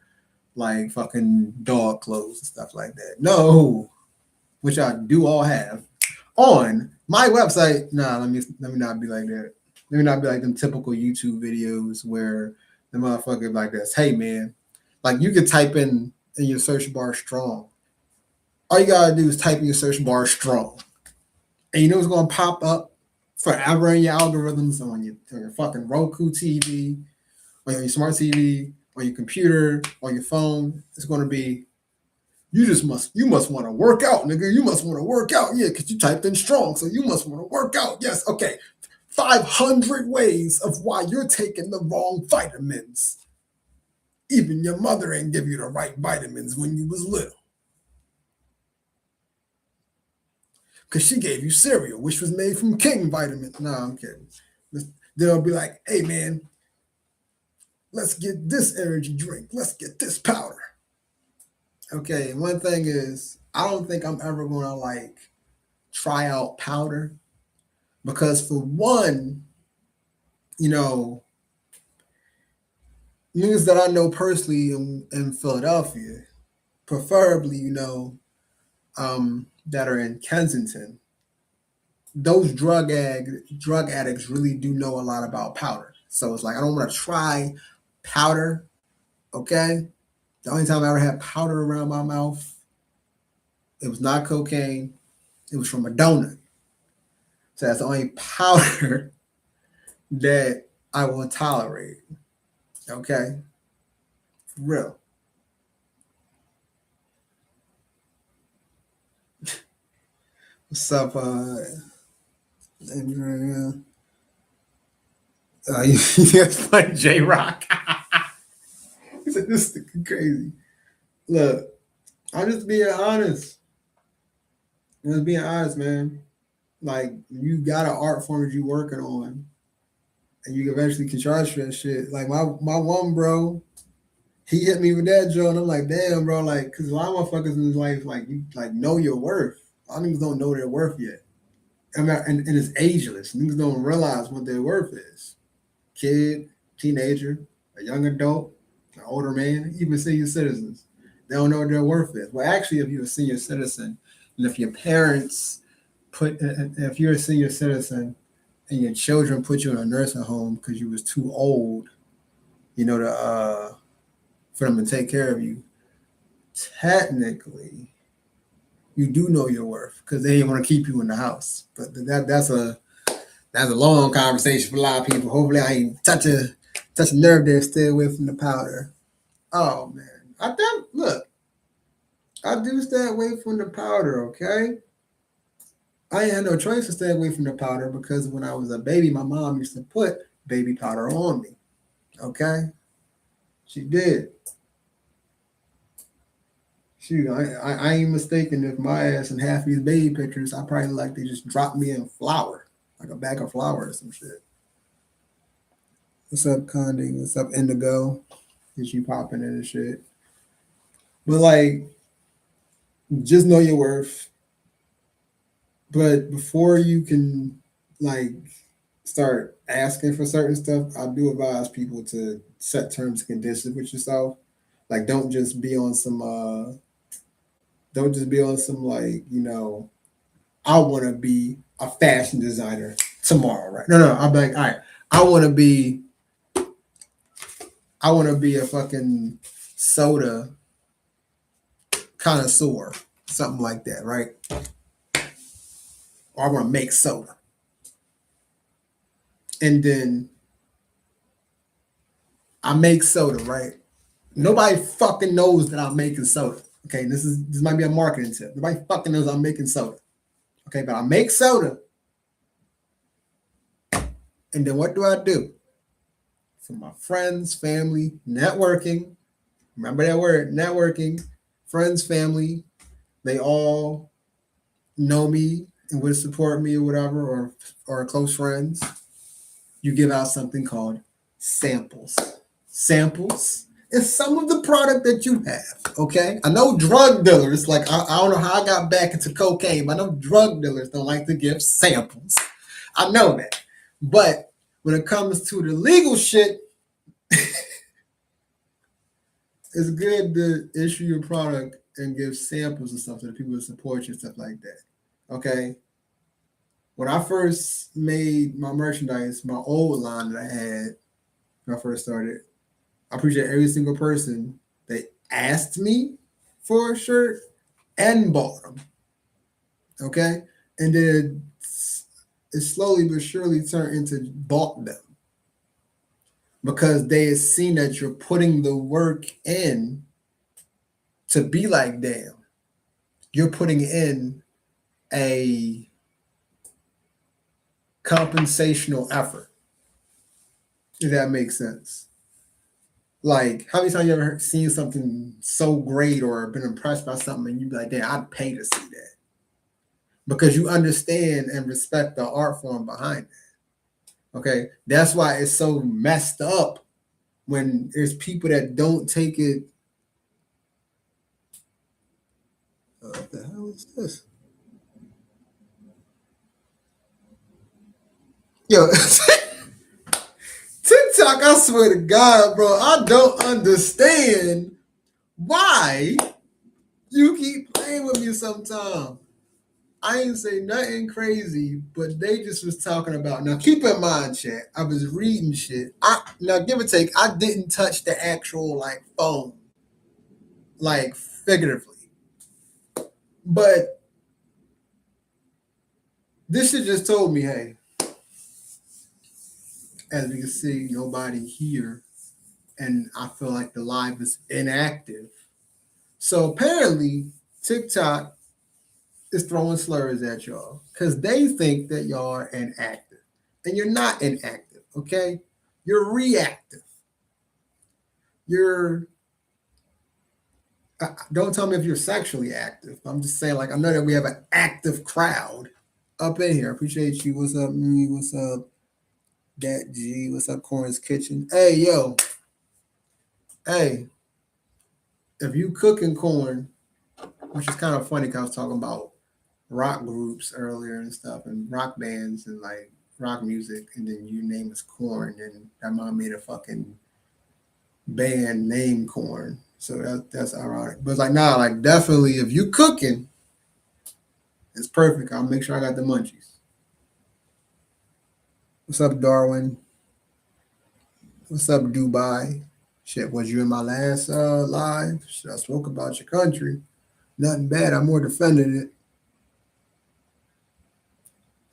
like fucking dog clothes and stuff like that. No, which I do all have on my website. Nah, let me not be like that. Let me not be like them typical YouTube videos where the motherfucker like this. Hey man, like you could type in your search bar strong. All you gotta do is type in your search bar strong, and you know what's gonna pop up forever in your algorithms on your fucking Roku TV, on your smart TV, on your computer, on your phone. It's gonna be you must want to work out, nigga. You must want to work out. Yeah, because you typed in strong, so you must want to work out. Yes, okay. 500 ways of why you're taking the wrong vitamins. Even your mother ain't give you the right vitamins when you was little. Because she gave you cereal, which was made from king vitamin. Nah, I'm kidding. They'll be like, hey man, let's get this energy drink. Let's get this powder. Okay, one thing is, I don't think I'm ever gonna like try out powder because for one, you know, niggas that I know personally in Philadelphia, preferably, that are in Kensington, those drug addicts really do know a lot about powder. So it's like I don't want to try powder. Okay, the only time I ever had powder around my mouth, it was not cocaine. It was from a donut. So that's the only powder that I will tolerate. Okay, for real. What's up, Andrea? That's like J Rock. He said, this is crazy. Look, I'm just being honest. I'm just being honest, man. Like, you got an art form that you working on, and you eventually can charge for that shit. Like, my one bro, he hit me with that joke, and I'm like, damn, bro, like, because a lot of motherfuckers in his life, like, you like know your worth. A lot of niggas don't know their worth yet. And it's ageless. Niggas don't realize what their worth is. Kid, teenager, a young adult, an older man, even senior citizens. They don't know what their worth is. Well, actually, if you're a senior citizen, and if your parents if you're a senior citizen and your children put you in a nursing home because you was too old, for them to take care of you, technically, you do know your worth because they didn't want to keep you in the house. But that's a long conversation for a lot of people. Hopefully, I ain't touch a nerve there. Stay away from the powder. Oh man, I do stay away from the powder. Okay, I ain't had no choice to stay away from the powder because when I was a baby, my mom used to put baby powder on me. Okay, she did. Shoot, I ain't mistaken if my ass in half these baby pictures, I probably like they just dropped me in flour, like a bag of flour or some shit. What's up, Condi? What's up, Indigo? Is you popping in and shit? But like, just know your worth. But before you can like start asking for certain stuff, I do advise people to set terms and conditions with yourself. Like, don't just be on some like, I want to be a fashion designer tomorrow, right? No, I'm like, all right, I want to be a fucking soda connoisseur, something like that, right? Or I want to make soda. And then I make soda, right? Nobody fucking knows that I'm making soda. Okay, this might be a marketing tip. Nobody fucking knows I'm making soda. Okay, but I make soda And then what do I do? For my friends, family, networking. Remember that word, networking. Friends, family, they all know me and would support me or whatever, or close friends. You give out something called samples. Samples is some of the product that you have. Okay, I know drug dealers, like I don't know how I got back into cocaine, but I know drug dealers don't like to give samples. I know that, but when it comes to the legal shit, it's good to issue your product and give samples and stuff to the people that support you and stuff like that. Okay, when I first made my merchandise, my old line that I had when I first started, I appreciate every single person that asked me for a shirt and bought them. Okay, and then it slowly but surely turned into bought them because they had seen that you're putting the work in to be like, damn, you're putting in a compensational effort. If that makes sense. Like, how many times you ever seen something so great or been impressed by something and you be like, damn, I'd pay to see that? Because you understand and respect the art form behind it. Okay. That's why it's so messed up when there's people that don't take it. What the hell is this? Yo, TikTok, I swear to God, bro, I don't understand why you keep playing with me sometimes. I ain't say nothing crazy, but they just was talking about. Now, keep in mind, chat. I was reading shit. Now, give or take, I didn't touch the actual like phone, like figuratively. But this shit just told me, hey, as we can see, nobody here, and I feel like the live is inactive. So apparently, TikTok is throwing slurs at y'all because they think that y'all are inactive, and you're not inactive. Okay, you're reactive. You're don't tell me if you're sexually active. I'm just saying, like, I know that we have an active crowd up in here. Appreciate you. What's up, me? What's up, Dat G? What's up, Corn's Kitchen? Hey, yo. Hey, if you cooking corn, which is kind of funny because I was talking about rock groups earlier and stuff, and rock bands and like rock music, and then you name is corn, and that mom made a fucking band named Corn. So that's ironic. But it's like, nah, like definitely if you cooking, it's perfect. I'll make sure I got the munchies. What's up, Darwin? What's up, Dubai? Shit, was you in my last live? Shit, I spoke about your country. Nothing bad. I more defended it.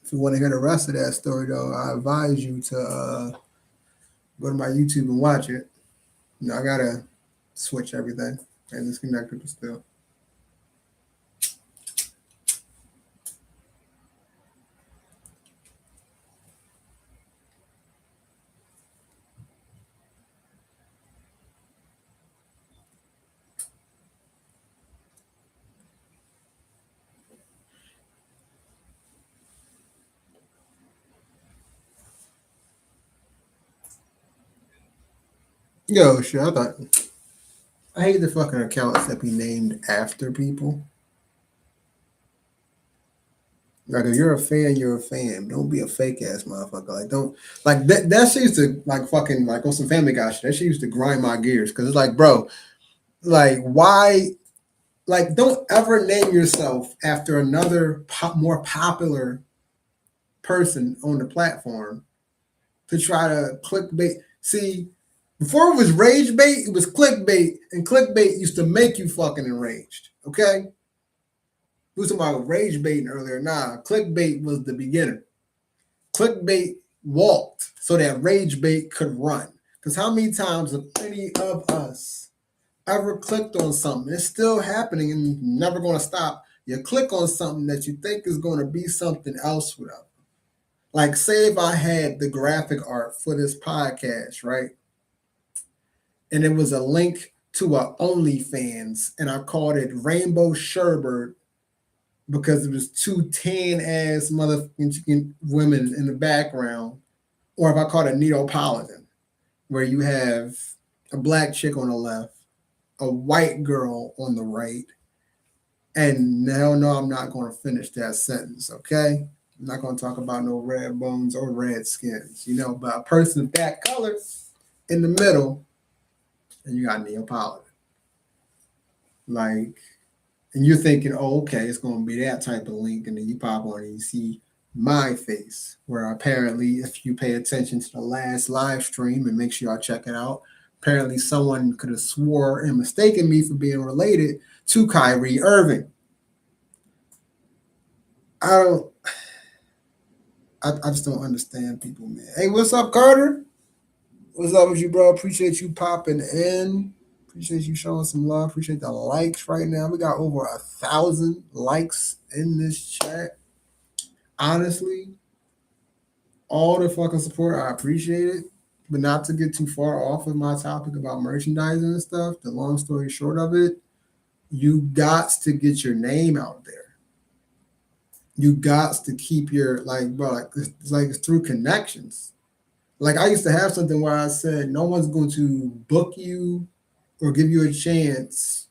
If you want to hear the rest of that story, though, I advise you to go to my YouTube and watch it. You know, I gotta switch everything and disconnect it still. Yo, shit, I hate the fucking accounts that be named after people. Like if you're a fan, you're a fan. Don't be a fake ass motherfucker. Like don't like that shit used to like fucking like on some Family Guy shit. That shit used to grind my gears because it's like, bro, like why? Like don't ever name yourself after another more popular person on the platform to try to clickbait. See, before it was rage bait, it was clickbait, and clickbait used to make you fucking enraged. Okay, we was talking about rage baiting earlier. Nah, clickbait was the beginner. Clickbait walked so that rage bait could run. Because how many times have any of us ever clicked on something? It's still happening and never going to stop. You click on something that you think is going to be something else without. Like, say if I had the graphic art for this podcast, right? And it was a link to a OnlyFans, and I called it Rainbow Sherbert because it was two tan ass motherfucking women in the background, or if I called it Neapolitan, where you have a black chick on the left, a white girl on the right, and hell no, I'm not going to finish that sentence, okay? I'm not going to talk about no red bones or red skins, but a person of that color in the middle, and you got Neapolitan. Like, and you're thinking, oh, okay, it's going to be that type of link. And then you pop on and you see my face, where apparently, if you pay attention to the last live stream and make sure y'all check it out, apparently someone could have swore and mistaken me for being related to Kyrie Irving. I don't, I just don't understand people, man. Hey, what's up, Carter? What's up with you, bro? Appreciate you popping in. Appreciate you showing some love. Appreciate the likes right now. We got over 1,000 likes in this chat. Honestly, all the fucking support, I appreciate it. But not to get too far off of my topic about merchandising and stuff, the long story short of it, you got to get your name out there. You got to keep your, like, bro, it's through connections. Like, I used to have something where I said, no one's going to book you or give you a chance.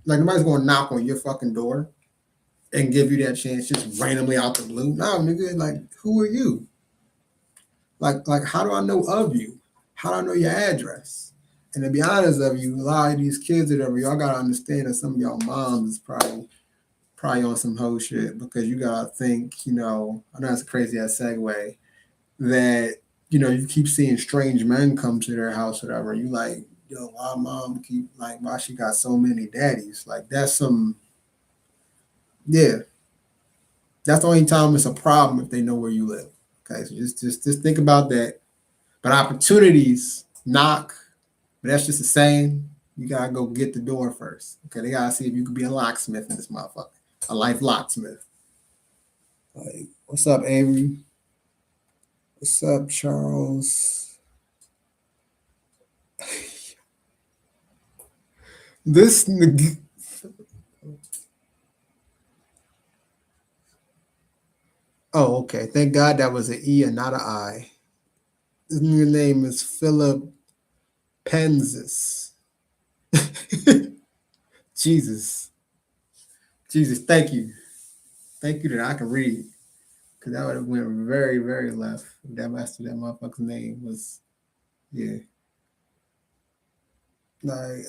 Like, nobody's going to knock on your fucking door and give you that chance just randomly out the blue. No, nigga, like, who are you? Like, how do I know of you? How do I know your address? And to be honest of you, a lot of these kids or whatever, y'all gotta understand that some of y'all moms is probably on some whole shit, because you gotta think, I know it's a crazy ass segue, that you keep seeing strange men come to their house or whatever. And you like, yo, why mom keep, like, why she got so many daddies? Like, that's some, yeah. That's the only time it's a problem, if they know where you live. Okay, so just think about that. But opportunities knock, but that's just the same. You gotta go get the door first. Okay, they gotta see if you could be a locksmith in this motherfucker, a life locksmith. Like, what's up, Avery? What's up, Charles? This nigga. Oh, okay. Thank God that was an E and not an I. His new name is Philip Penzis. Jesus. Jesus, thank you. Thank you that I can read. Because that would have went very, very left. That motherfucker's name was, yeah. Like,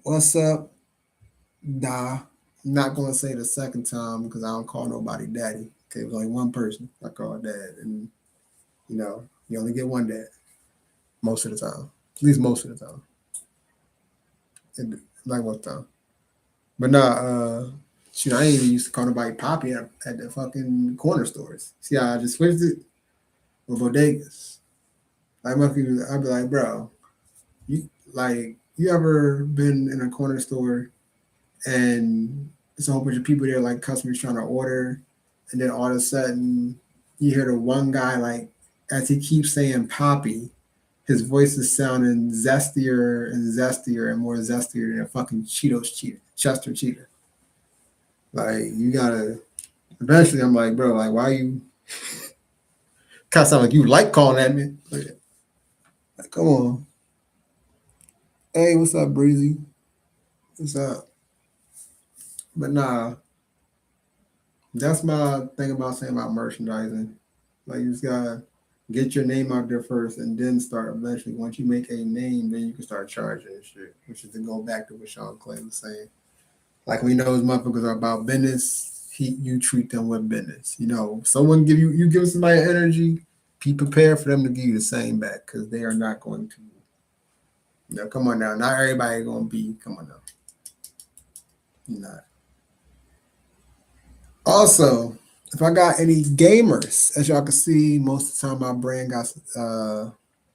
what's up, Da? I'm not gonna say the second time because I don't call nobody daddy. Okay, it was only one person I call dad, and you only get one dad most of the time. At least most of the time. And, like, what time? But nah, shoot, I ain't even used to call nobody Poppy at the fucking corner stores. See how I just switched it with bodegas. Like, my people, I'd be like, bro, you ever been in a corner store and there's a whole bunch of people there, like customers trying to order, and then all of a sudden you hear the one guy, like, as he keeps saying Poppy, his voice is sounding zestier and zestier and more zestier than a fucking Chester Cheetah. Like, you gotta. Eventually, I'm like, bro, like, why you? Kind of sound like you like calling at me. Like, come on. Hey, what's up, Breezy? What's up? But nah, that's my thing about saying about merchandising. Like, you just gotta get your name out there first, and then start eventually. Once you make a name, then you can start charging and shit. Which is to go back to what Sean Clay was saying. Like, when those motherfuckers are about business, you treat them with business. Someone you give somebody energy, be prepared for them to give you the same back, because they are not going to. Come on now. Not everybody gonna be. Come on now. Not. Also, if I got any gamers, as y'all can see, most of the time my brand got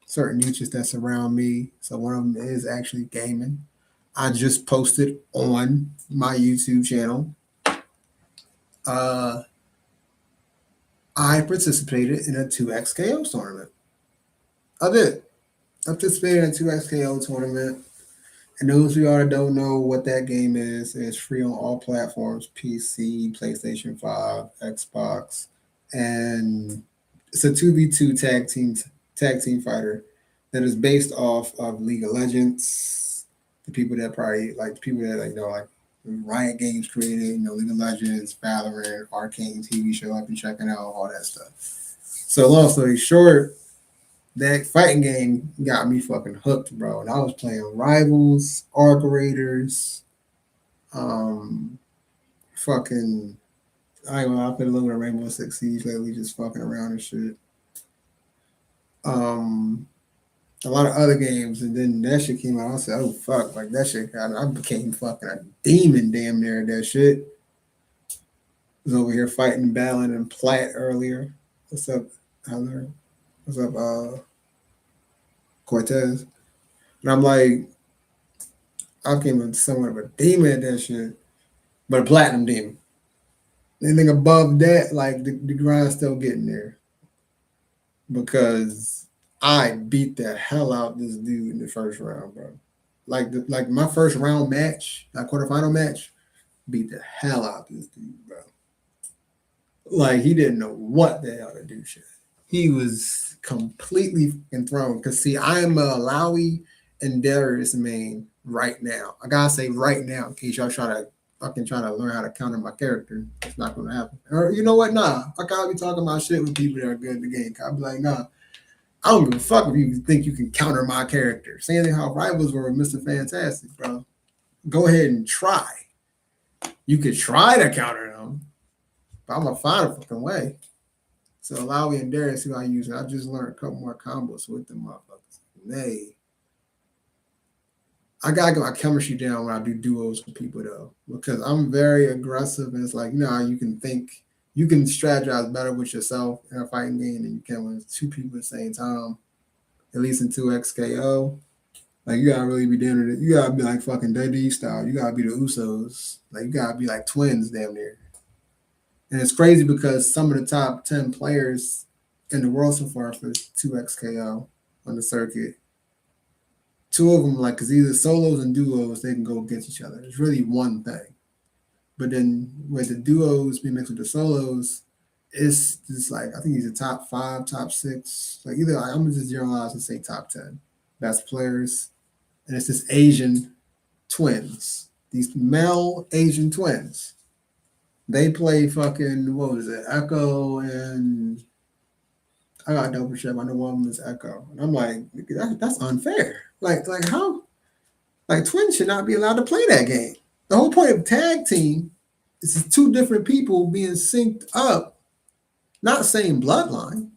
certain niches that surround me. So one of them is actually gaming. I just posted on my YouTube channel. I participated in a 2XKO tournament. I did. I participated in a 2XKO tournament. And those of y'all that don't know what that game is, it's free on all platforms: PC, PlayStation 5, Xbox, and it's a 2v2 tag team fighter that is based off of League of Legends. The people that probably like the people that like Riot Games created, League of Legends, Valorant, Arcane TV show. I've been checking out all that stuff. So long story short, that fighting game got me fucking hooked, bro. And I was playing Rivals, Arc Raiders, um, fucking. I ain't gonna. I've been looking at Rainbow Six Siege lately, just fucking around and shit. Um, a lot of other games, and then that shit came out. I said, "Oh fuck!" Like that shit. I became fucking a demon, damn near that shit. Was over here fighting, battling, and Plat earlier. What's up, Heather? What's up, Cortez? And I'm like, I became somewhat of a demon at that shit, but a platinum demon. Anything above that, like the grind's still getting there because I beat the hell out this dude in the first round, bro. Like my first round match, like quarterfinal match, beat the hell out this dude, bro. Like he didn't know what the hell to do. Shit. He was completely enthroned. Cause see, I am a Lowy and Darius main right now. I gotta say right now, in case y'all try to learn how to counter my character. It's not gonna happen. Or you know what? Nah. I gotta be talking about shit with people that are good at the game. I'll be like, nah, I don't give a fuck if you think you can counter my character. Same thing how rivals were with Mr. Fantastic, bro. Go ahead and try. You could try to counter them, but I'm gonna find a fucking way. So Lowy and Darius, who I use, I just learned a couple more combos with them motherfuckers. I gotta get my chemistry down when I do duos with people though, because I'm very aggressive and it's like, you can think, you can strategize better with yourself in a fighting game than you can with two people at the same time, at least in 2XKO. Like you gotta really be doing it. You gotta be like fucking WWE style. You gotta be the Usos. Like you gotta be like twins damn near. And it's crazy because some of the top 10 players in the world so far for 2XKO on the circuit, two of them, like, because either solos and duos, they can go against each other. It's really one thing. But then with the duos being mixed with the solos, it's just like, I think he's a top 5, top 6. Like, either I'm going to just generalize and say top 10 best players. And it's this Asian twins, these male Asian twins. They play fucking, what was it, Echo and I got double check. I know one of them is Echo. And I'm like, that's unfair. Like how? Like twins should not be allowed to play that game. The whole point of tag team is two different people being synced up, not same bloodline.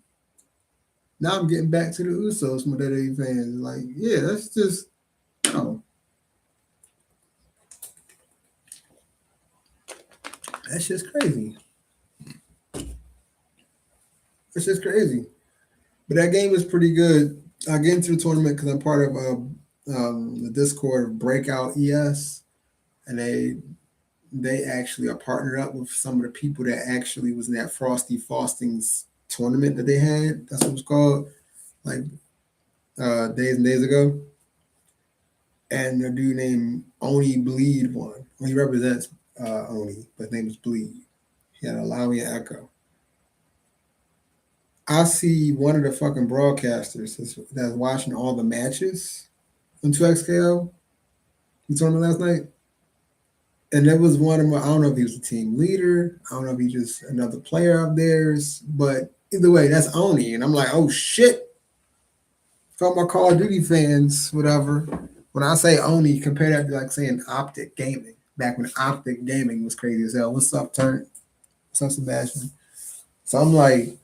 Now I'm getting back to the Usos, my WWE fans. Like, yeah, that's just that's just crazy. It's just crazy. But that game is pretty good. I get into the tournament because I'm part of the Discord of Breakout ES, and they actually are partnered up with some of the people that actually was in that Frosty Faustings tournament that they had. That's what it was called, like days and days ago. And a dude named Oni Bleed won. Well, he represents Oni, but his name is Bleed. He had a Lowy and Echo. I see one of the fucking broadcasters that's watching all the matches on 2XKO. You told me last night? And that was one of my, I don't know if he was a team leader. I don't know if he's just another player of theirs. But either way, that's Oni. And I'm like, oh shit. For my Call of Duty fans, whatever. When I say Oni, compare that to like saying Optic Gaming. Back when Optic Gaming was crazy as hell. What's up, Turn? What's up, Sebastian? So I'm like,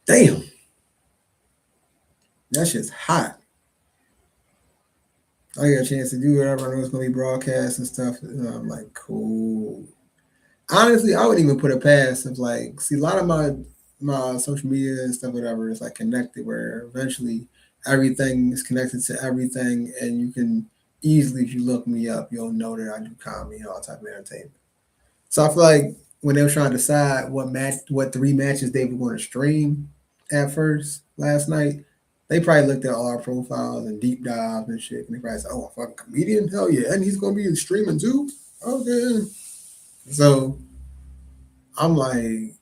damn. That shit's hot. I got a chance to do whatever. I know it's gonna be broadcast and stuff. And I'm like, cool. Honestly, I wouldn't even put it past of like, see, a lot of my social media and stuff, whatever, is like connected where eventually everything is connected to everything, and you can easily, if you look me up, you'll know that I do comedy and all type of entertainment. So I feel like when they were trying to decide what three matches they were going to stream at first last night, they probably looked at all our profiles and deep dive and shit, and they probably said, "Oh, a fucking comedian, hell yeah, and he's going to be streaming too." Okay, so I'm like,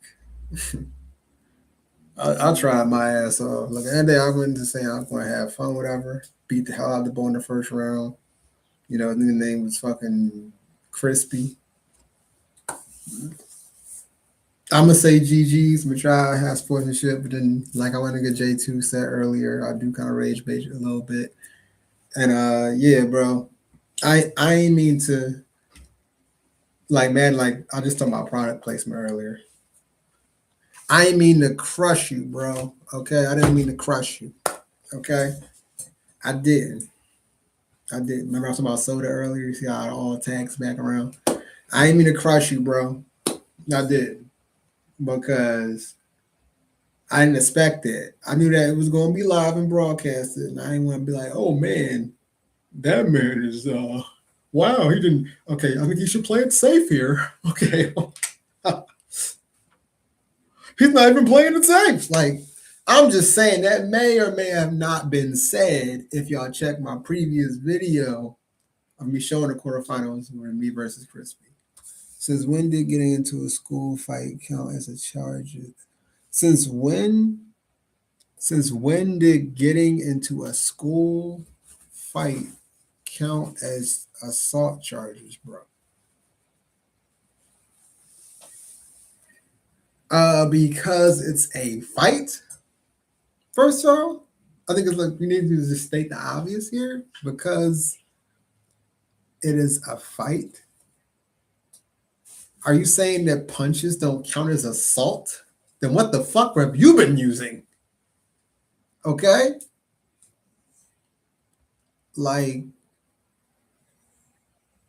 I tried my ass off. Like, and day I went to say I'm going to have fun, whatever. Beat the hell out of the boy in the first round. You know, the name was fucking Crispy. I'm gonna say GG's, but try have sportsmanship. But then, like I went to get J2 said earlier, I do kind of rage bait a little bit. And yeah, bro, I ain't mean to like man, like I just talked about product placement earlier. I ain't mean to crush you, bro. Okay, I didn't mean to crush you. Okay, I didn't. I did. Remember I was talking about soda earlier. You see how it all tags back around. I ain't mean to crush you, bro. I did because I didn't expect it. I knew that it was going to be live and broadcasted, and I didn't want to be like, "Oh man, that man is wow, he didn't." Okay, I think he should play it safe here. Okay, he's not even playing it safe. Like I'm just saying that may or may have not been said. If y'all check my previous video of me showing the quarterfinals were me versus Crispy. Since when did getting into a school fight count as a charge? Since when? Since when did getting into a school fight count as assault charges, bro? Because it's a fight. First of all, I think it's like we need to just state the obvious here. Because it is a fight. Are you saying that punches don't count as assault? Then what the fuck have you been using? Okay? Like,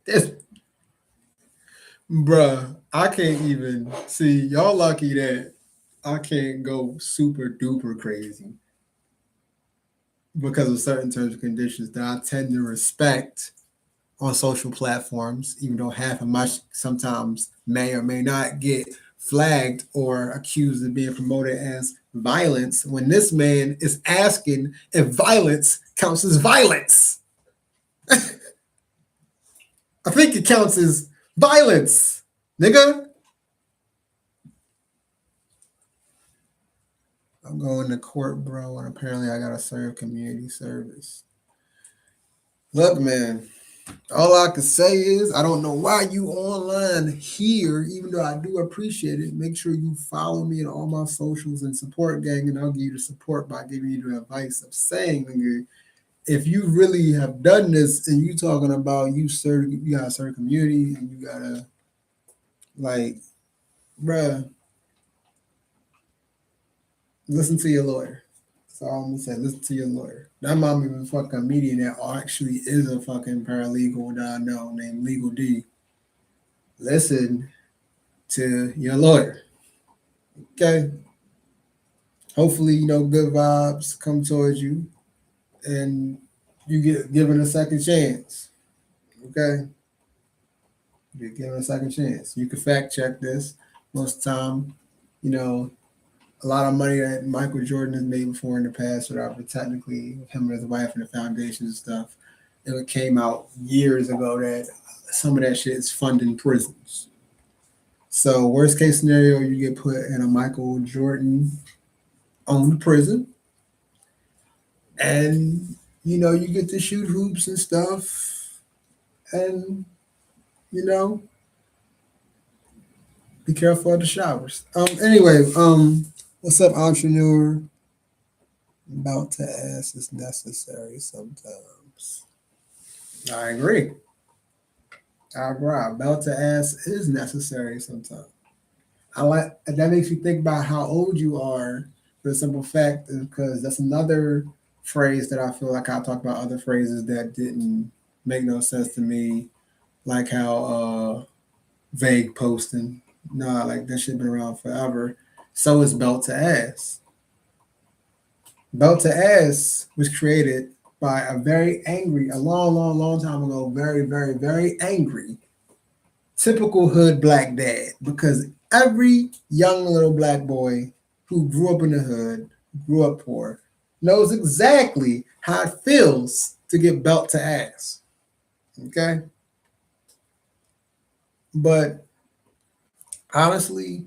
this, bruh, I can't even see. Y'all lucky that I can't go super duper crazy because of certain terms and conditions that I tend to respect on social platforms, even though half of my sometimes may or may not get flagged or accused of being promoted as violence when this man is asking if violence counts as violence. I think it counts as violence, nigga. I'm going to court, bro, and apparently I gotta serve community service. Look, man, all I can say is I don't know why you online here, even though I do appreciate it. Make sure you follow me on all my socials and support gang, and I'll give you the support by giving you the advice of saying, nigga, if you really have done this and you talking about you gotta serve community and you gotta like, bruh, listen to your lawyer. That's all I'm gonna say. Listen to your lawyer. That might be a fucking comedian that actually is a fucking paralegal that I know named Legal D. Listen to your lawyer. Okay. Hopefully, good vibes come towards you and you get given a second chance. Okay. You get given a second chance. You can fact check this. Most of the time, you know, a lot of money that Michael Jordan has made before in the past, whatever, technically, with him and his wife and the foundation and stuff, it came out years ago that some of that shit is funding prisons. So, worst case scenario, you get put in a Michael Jordan owned prison, and you get to shoot hoops and stuff, and you know, be careful of the showers. Anyway, what's up, entrepreneur? About to ask is necessary sometimes. I agree. I agree. Belt to ass is necessary sometimes. I like that makes you think about how old you are for the simple fact because that's another phrase that I feel like I talk about other phrases that didn't make no sense to me, like how vague posting. Nah, like that shit been around forever. So is belt to ass. Belt to ass was created by a very angry, a long, long, long time ago, very, very, very angry typical hood black dad because every young little black boy who grew up in the hood, grew up poor, knows exactly how it feels to get belt to ass. Okay? But honestly,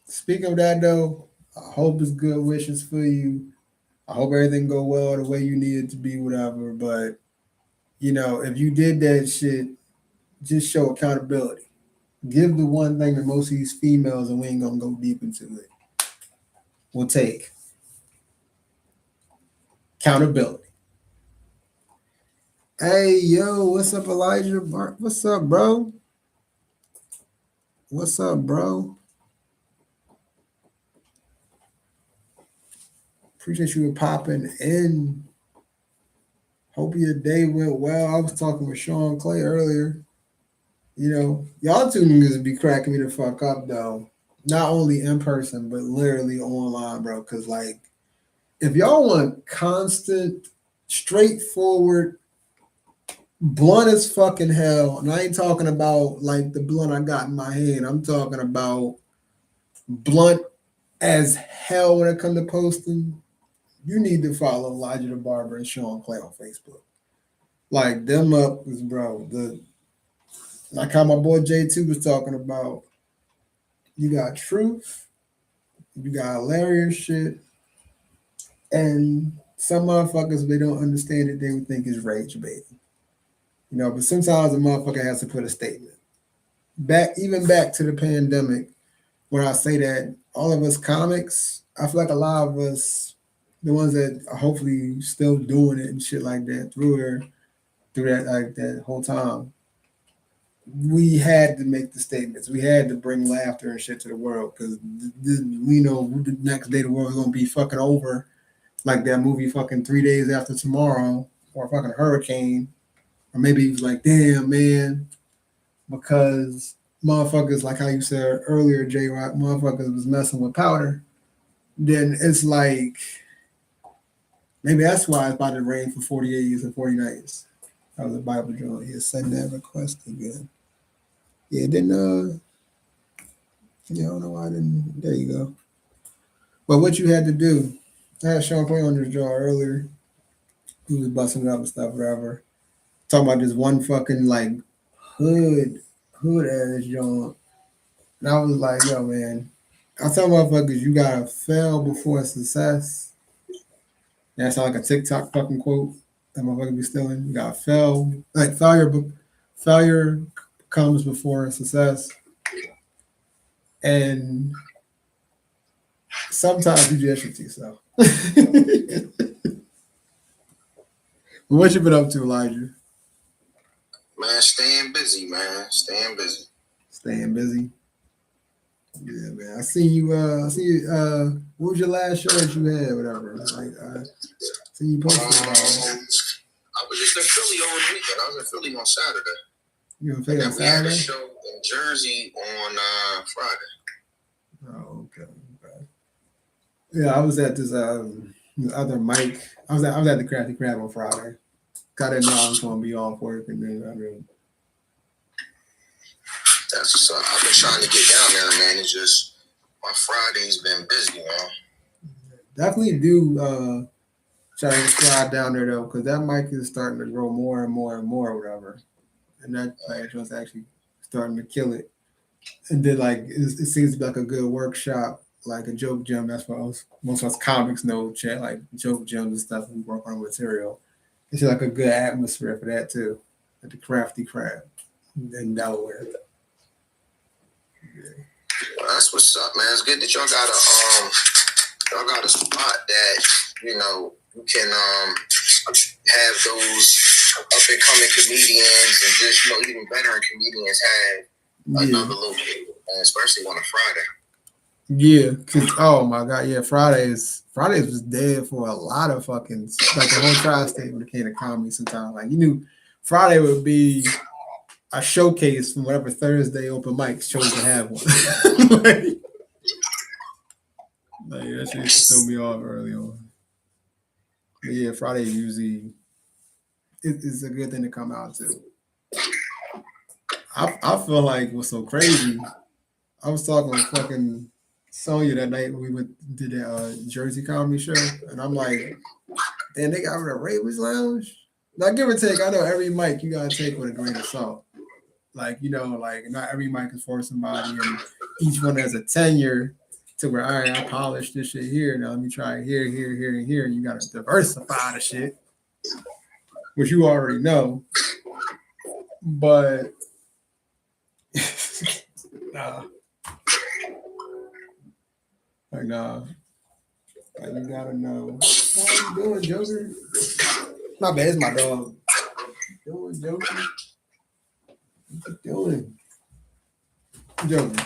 speaking of that though, I hope it's good wishes for you. I hope everything go well the way you need it to be, whatever. But if you did that shit, just show accountability. Give the one thing that most of these females, and we ain't gonna go deep into it, will take accountability. Hey yo, what's up, Elijah? What's up, bro? What's up, bro? Appreciate you popping in. Hope your day went well. I was talking with Sean Clay earlier. Y'all two niggas be cracking me the fuck up though. Not only in person, but literally online, bro. Cause like, if y'all want constant, straightforward, blunt as fucking hell, and I ain't talking about like the blunt I got in my hand. I'm talking about blunt as hell when it comes to posting. You need to follow Elijah the Barber and Sean Clay on Facebook. Like them up is bro. Like how my boy J2 was talking about. You got truth, you got hilarious shit, and some motherfuckers they don't understand it, they would think is rage baiting. But sometimes a motherfucker has to put a statement. Even back to the pandemic, when I say that all of us comics, I feel like a lot of us, the ones that are hopefully still doing it and shit like that through that like that whole time, we had to make the statements. We had to bring laughter and shit to the world because we know the next day the world's gonna be fucking over, like that movie fucking 3 days after tomorrow, or a fucking hurricane, or maybe he was like, damn man, because motherfuckers, like how you said earlier, J Rock, motherfuckers was messing with powder. Then it's like maybe that's why it's about to rain for 40 days and 40 nights. That was a Bible joint. Yeah, send that request again. Yeah, then I don't know why I didn't. There you go. But what you had to do, I had Sean Play on this jaw earlier. He was busting it up and stuff, whatever. Talking about this one fucking like hood ass joint. And I was like, yo, man, I tell motherfuckers you gotta fail before success. That sound like a TikTok fucking quote that motherfucker be stealing. You gotta fail. Like failure comes before success. And sometimes you just shoot yourself. What you been up to, Elijah? Man, staying busy, man. Staying busy. Staying busy. Yeah, man. I see you. What was your last show that you had? Whatever. Like, see you posted about. I was just in Philly on the weekend. I was in Philly on Saturday. You in Philly on We had a Saturday? show in Jersey on Friday. Oh, okay. Yeah, I was at this other mic. I was at the Crafty Crab on Friday. I didn't know I was gonna be off work, and then That's what's up. I've been trying to get down there, man. It's just my Friday's been busy, man. definitely do try to slide down there though, because that mic is starting to grow more and more and more, or whatever. And that page was actually starting to kill it. And then like it seems to be like a good workshop, like a joke gym. That's what most of us comics know, chat like joke gyms and stuff. We work on material. It's like a good atmosphere for that too, at the Crafty Crab in Delaware. Yeah. Well, that's what's up, man. It's good that y'all got a spot that you can have those up and coming comedians and just even veteran comedians have another location, and especially on a Friday. Yeah, cause oh my god, yeah, Fridays was dead for a lot of fucking like the whole tri-state when it came to comedy. Sometimes like you knew Friday would be a showcase from whatever Thursday open mics chose to have one. like that shit used to throw me off early on. But yeah, Friday usually is a good thing to come out to. I feel like what's so crazy. I was talking with fucking Sonya that night when we went did that Jersey comedy show, and I'm like, damn, they got rid of Ravens Lounge. Now, give or take, I know every mic you gotta take with a grain of salt. Like, like not every mic is for somebody, and each one has a tenure to where, all right, I polished this shit here. Now let me try it here, here, here, and here. And you gotta diversify the shit, which you already know. But nah, nah, like you gotta know. How you doing, Joker? My bad, it's my dog. Doing, Joker? What you doing? Joker.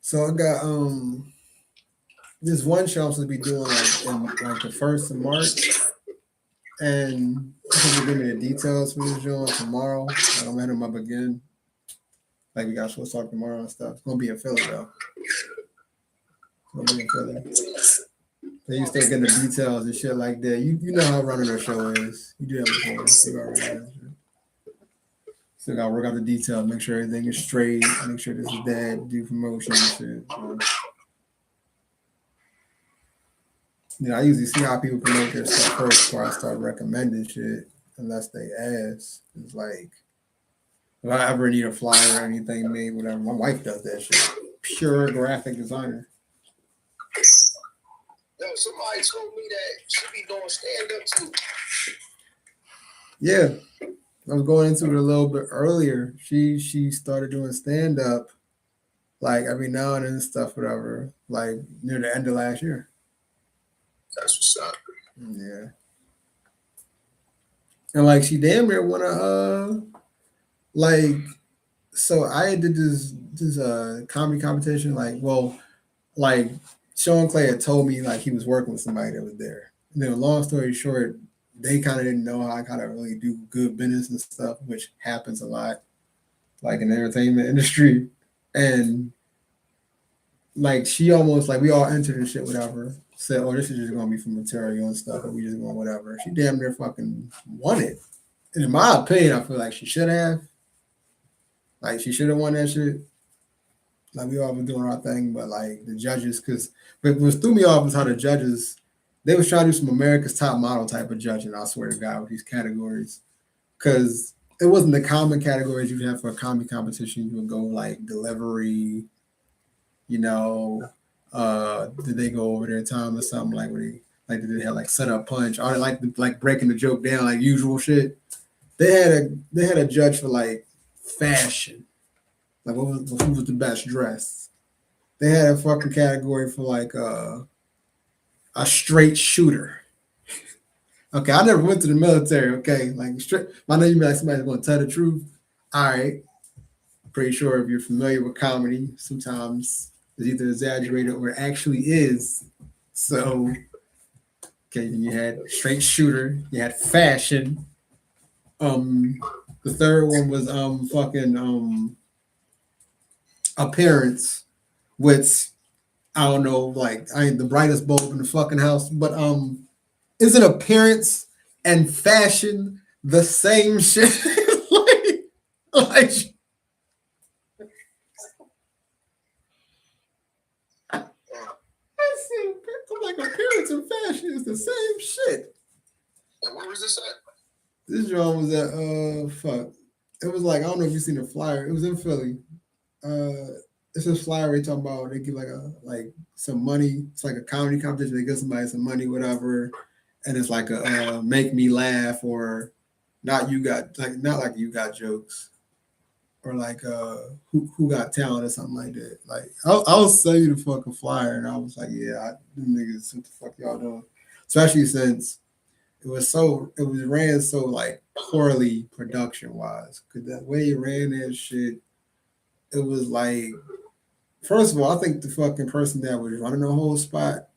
So I got this one show I'm supposed to be doing like in like the 1st of March, and people give me the details for this show tomorrow. Like, I'm heading them up again. Like we got supposed to talk tomorrow and stuff. It's gonna be in Philly though. It's gonna be in Philly. So you start getting the details and shit like that. You know how running a show is. You do that before. You already know that shit. So gotta work out the details, make sure everything is straight, make sure this is that, do promotion and shit. So, I usually see how people promote their stuff first before I start recommending shit, unless they ask. It's like, if I ever need a flyer or anything made, whatever, my wife does that shit. Pure graphic designer. Yo, somebody told me that she be doing stand up too. Yeah, I was going into it a little bit earlier. She started doing stand up like every now and then and stuff, whatever, like near the end of last year. That's what's up. Yeah. And like she damn near wanna like so I did this comedy competition, like Sean Clay had told me like he was working with somebody that was there. And then long story short, they kind of didn't know how I kind of really do good business and stuff, which happens a lot, like in the entertainment industry. And like she almost like we all entered and shit, whatever. Said, oh, this is just gonna be for material and stuff, and we just going whatever. She damn near fucking won it. And in my opinion, I feel like she should have. Like she should have won that shit. Like we all been doing our thing, but like the judges, but what threw me off was how the judges they was trying to do some America's Top Model type of judging. I swear to God, with these categories, because it wasn't the common categories you'd have for a comedy competition. You would go like delivery, you know, did they go over their time or something like where did they have like set up punch or like breaking the joke down like usual shit. They had a judge for like fashion, like who was the best dressed. They had a fucking category for like a straight shooter. Okay, I never went to the military. Okay, like straight. I know you be like somebody's going to tell the truth. All right, pretty sure if you're familiar with comedy, sometimes it's either exaggerated or it actually is. So, okay, then you had straight shooter, you had fashion. The third one was fucking appearance, which I don't know, like I ain't the brightest bulb in the fucking house, but isn't appearance and fashion the same shit? like I'm like appearance and fashion is the same shit. And where was this at? This drum was at fuck. It was like I don't know if you've seen the flyer. It was in Philly. It's a flyer where they talking about they give like some money. It's like a comedy competition. They give somebody some money, whatever, and it's like a make me laugh or not like you got jokes or like who got talent or something like that. Like I'll sell you the fucking flyer, and I was like, yeah, them niggas, what the fuck y'all doing? Especially since it was ran so like poorly production wise. Cause the way he ran that shit, it was like first of all, I think the fucking person that was running the whole spot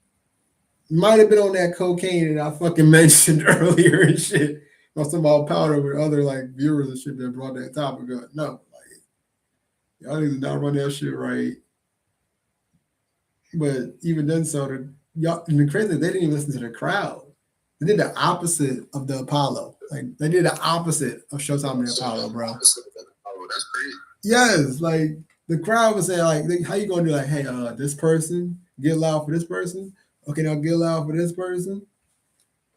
might have been on that cocaine that I fucking mentioned earlier and shit. I was talking about powder with other like viewers and shit that brought that topic up. No, like y'all need to not run that shit right. But even then, y'all and the crazy they didn't even listen to the crowd. They did the opposite of the Apollo. Like they did the opposite of Showtime and the Apollo, bro. Oh, that's crazy. Yes, like the crowd was saying, like, how you gonna do like, hey, this person get loud for this person. Okay, now get loud for this person,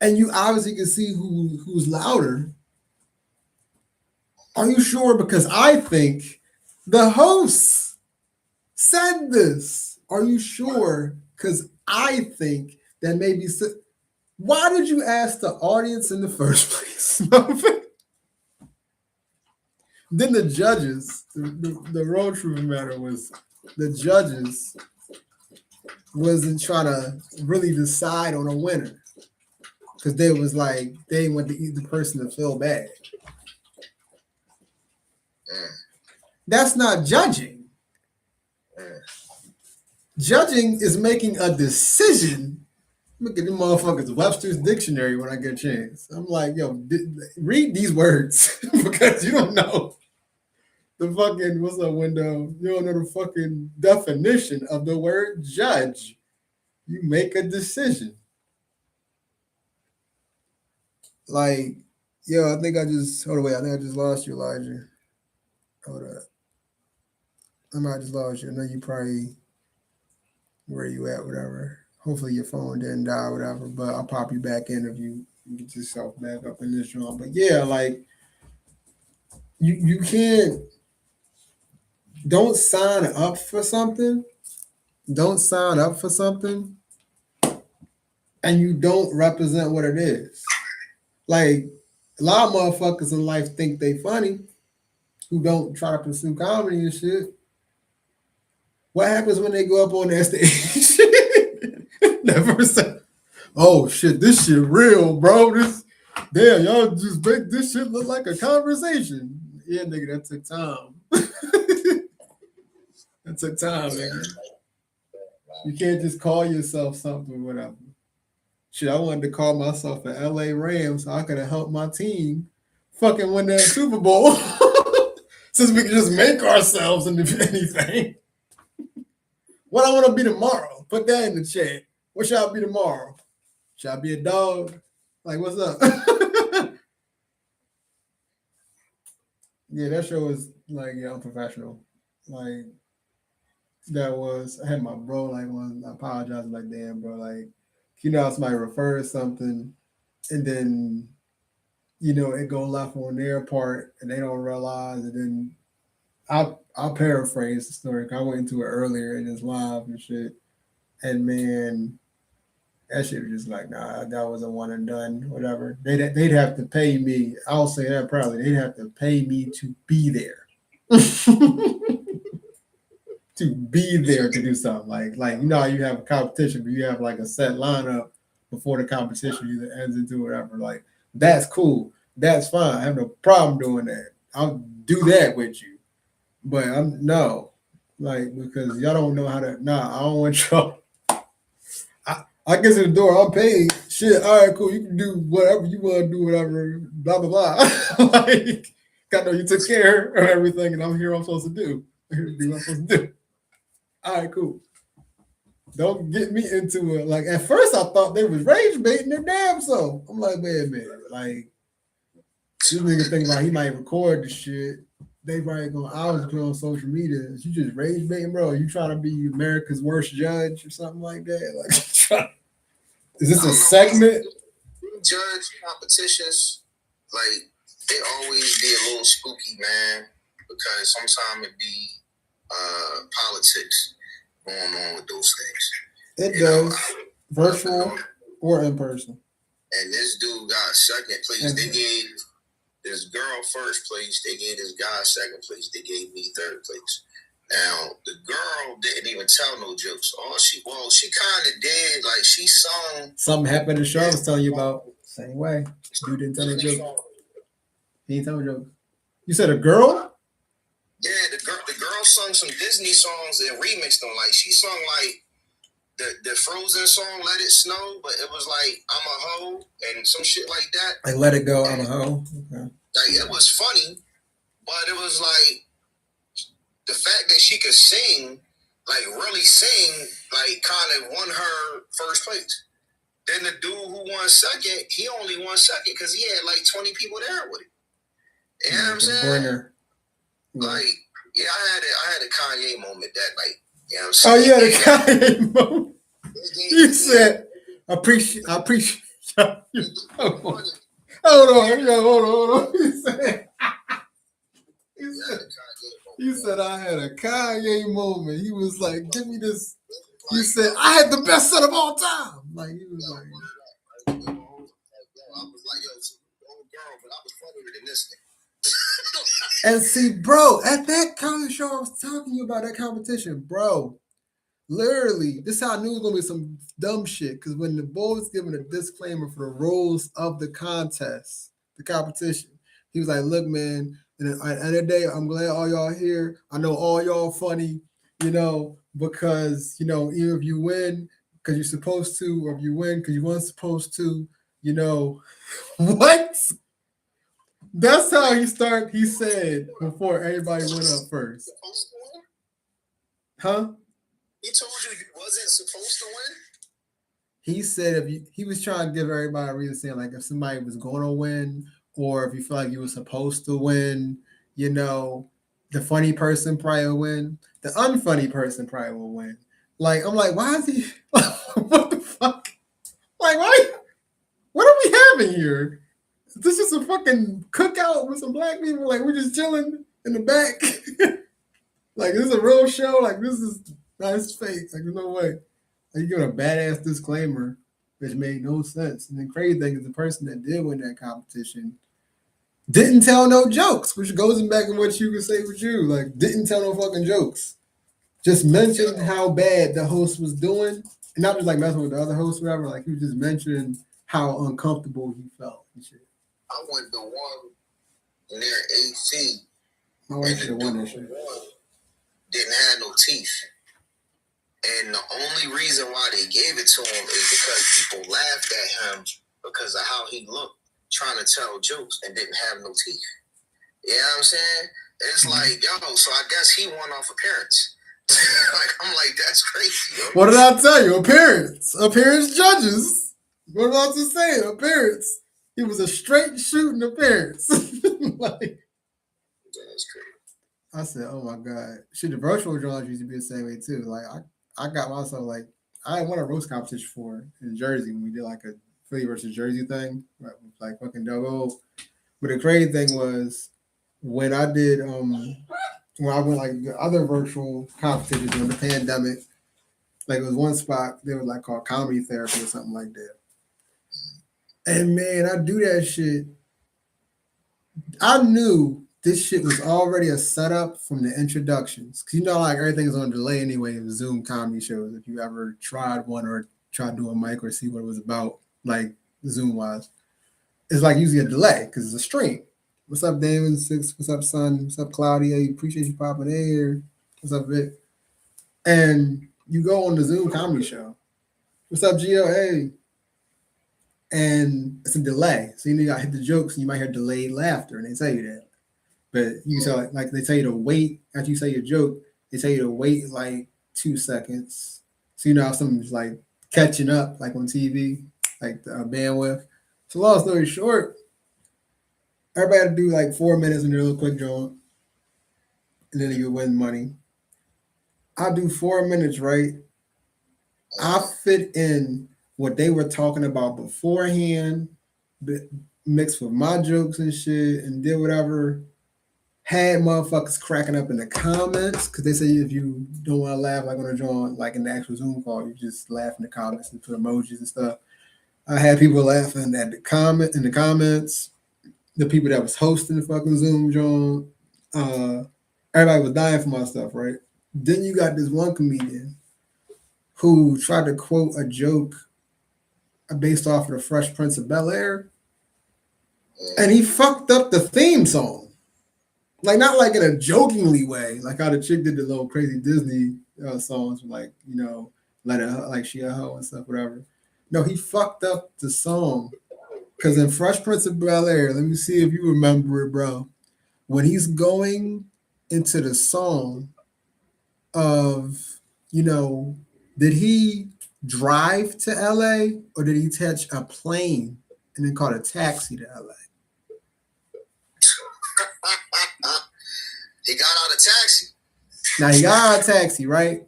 and you obviously can see who's louder. Are you sure? Because I think the hosts said this. Are you sure? Because I think that maybe. Why did you ask the audience in the first place? Then the judges, the real truth of the matter was the judges wasn't trying to really decide on a winner because they was like they didn't want the person to feel bad. That's not judging. Judging is making a decision. Look at them motherfuckers, Webster's dictionary when I get a chance. I'm like, yo, read these words because you don't know the fucking, what's up, window? You don't know the fucking definition of the word judge. You make a decision. Like, yo, I think I just, hold on, wait, I think I just lost you, Elijah. Hold up. I might just lost you. I know you probably, where you at, whatever. Hopefully your phone didn't die, whatever, but I'll pop you back in if you get yourself back up in this room. But yeah, like, you can't, don't sign up for something. Don't sign up for something and you don't represent what it is. Like a lot of motherfuckers in life think they funny who don't try to pursue comedy and shit. What happens when they go up on that stage? Never said, oh shit, this shit real, bro. This damn, y'all just make this shit look like a conversation. Yeah, nigga, that took time. That took time, nigga. You can't just call yourself something, whatever. Shit, I wanted to call myself the LA Rams so I could have helped my team fucking win that Super Bowl. Since we can just make ourselves into anything. What I want to be tomorrow? Put that in the chat. What should I be tomorrow? Should I be a dog? Like, what's up? Yeah, that show was like, yeah, unprofessional. Like, that was, I had my bro, like, one, I apologize, like, damn, bro, like, you know how somebody refers something and then it go left on their part and they don't realize, and then I'll paraphrase the story. I went into it earlier in his live and shit, and man, that shit was just like, nah, that was a one and done, whatever. They'd have to pay me. I'll say that proudly. They'd have to pay me to be there. To be there to do something like how you have a competition, but you have like a set lineup before the competition either ends into whatever. Like that's cool, that's fine. I have no problem doing that. I'll do that with you, but I'm no, like because y'all don't know how to. Nah, I don't want y'all. I get to the door. I'm paid. Shit. All right, cool. You can do whatever you want to do. Whatever. Blah blah blah. Like, I know you took care of everything, and I'm here. I'm supposed to do. I'm here to do what I'm supposed to do. All right, cool. Don't get me into it. Like at first, I thought they was rage baiting their damn self. I'm like, wait a minute. Like this nigga think like he might record the shit. They probably gonna hours put on social media. You just rage baiting, bro. You trying to be America's worst judge or something like that? Like, is this a segment? Judge competitions, like they always be a little spooky, man, because sometimes it be politics going on with those things. It does. Virtual or in person. And this dude got second place. They gave this girl first place. They gave this guy second place. They gave me third place. Now the girl didn't even tell no jokes. She kind of did. Like she sung. Something happened to the show I was telling you about. Same way. Dude didn't tell no jokes. He didn't tell no jokes. You said a girl? Yeah, the girl sung some Disney songs and remixed them. Like she sung like the Frozen song "Let It Snow," but it was like "I'm a Hoe" and some shit like that. Like "Let It Go," I'm a hoe. Okay. Like it was funny, but it was like the fact that she could sing, like really sing, like kind of won her first place. Then the dude who won second, he only won second because he had like 20 people there with him. You know what I'm saying? Bringer. Like, yeah, I had a Kanye moment that night. You know what I'm saying? Oh, yeah, the Kanye moment. He said, appreciate. Hold on. He said, I had a Kanye moment. He was like, give me this. He said, I had the best set of all time. Like, he was like, I was like, yo, girl, but I was funnier than this nigga. And see, bro, at that comedy show I was talking to you about, that competition, bro, literally, this is how I knew it was going to be some dumb shit. Because when the boy was giving a disclaimer for the rules of the contest, the competition, he was like, look, man, and at the end of the day, I'm glad all y'all here. I know all y'all funny, because, even if you win because you're supposed to, or if you win because you weren't supposed to, what? That's how he said before everybody went up first. Huh? He told you wasn't supposed to win? He said he was trying to give everybody a reason, saying like if somebody was going to win or if you feel like you were supposed to win, the funny person probably will win. The unfunny person probably will win. Like, I'm like, why is he what the fuck? Like, why? What are we having here? Is this just a fucking cookout with some black people? Like, we're just chilling in the back? Like, this is a real show? Like, this is fake. Like, there's no way. Like, you give a badass disclaimer, which made no sense. And the crazy thing is the person that did win that competition didn't tell no jokes, which goes back to what you could say with you. Like, didn't tell no fucking jokes. Just mentioned how bad the host was doing. And not just like messing with the other hosts, whatever. Like, he was just mentioning how uncomfortable he felt and shit. I went the one near AC. My wife should have won that shit. Didn't have no teeth. And the only reason why they gave it to him is because people laughed at him because of how he looked, trying to tell jokes and didn't have no teeth. You know what I'm saying? It's like, yo, so I guess he won off appearance. I'm like, that's crazy. Yo. What did I tell you? Appearance judges. What was I saying? Appearance. He was a straight shooting appearance. Like, that's crazy. I said, oh my God. Shit, the virtual drawings used to be the same way too. Like, I got myself, like, I won a roast competition for in Jersey when we did like a Philly versus Jersey thing, right, with like fucking Dogo. But the crazy thing was when I did, when I went like the other virtual competitions during the pandemic, like it was one spot, they were like called comedy therapy or something like that. And man, I do that shit. I knew this shit was already a setup from the introductions. Cause like everything's on delay anyway in Zoom comedy shows. If you ever tried one or tried to do a mic or see what it was about, like Zoom wise, it's like usually a delay because it's a stream. What's up, Damon Six? What's up, son? What's up, Claudia? Appreciate you popping in here. What's up, Vic? And you go on the Zoom comedy show. What's up, Gio? Hey. And it's a delay. So you got to hit the jokes and you might hear delayed laughter and they tell you that. But you can tell, like they tell you to wait after you say your joke, they tell you to wait like 2 seconds. So how something's like catching up, like on TV, like the bandwidth. So long story short, everybody had to do like 4 minutes and do a little quick joke, and then you win money. I do 4 minutes, right? I fit in what they were talking about beforehand, mixed with my jokes and shit, and did whatever. Had motherfuckers cracking up in the comments because they say if you don't want to laugh like on a joint, like in the actual Zoom call, you just laugh in the comments and put emojis and stuff. I had people laughing at the comments. The people that was hosting the fucking Zoom joint, everybody was dying for my stuff, right? Then you got this one comedian who tried to quote a joke based off of the Fresh Prince of Bel-Air, and he fucked up the theme song. Like, not like in a jokingly way, like how the chick did the little crazy Disney songs, like, let it, like she a hoe and stuff, whatever. No, he fucked up the song. Because in Fresh Prince of Bel-Air, let me see if you remember it, bro. When he's going into the song of, did he drive to LA or did he catch a plane and then caught a taxi to LA? He got out of taxi. Now he got out of taxi, right?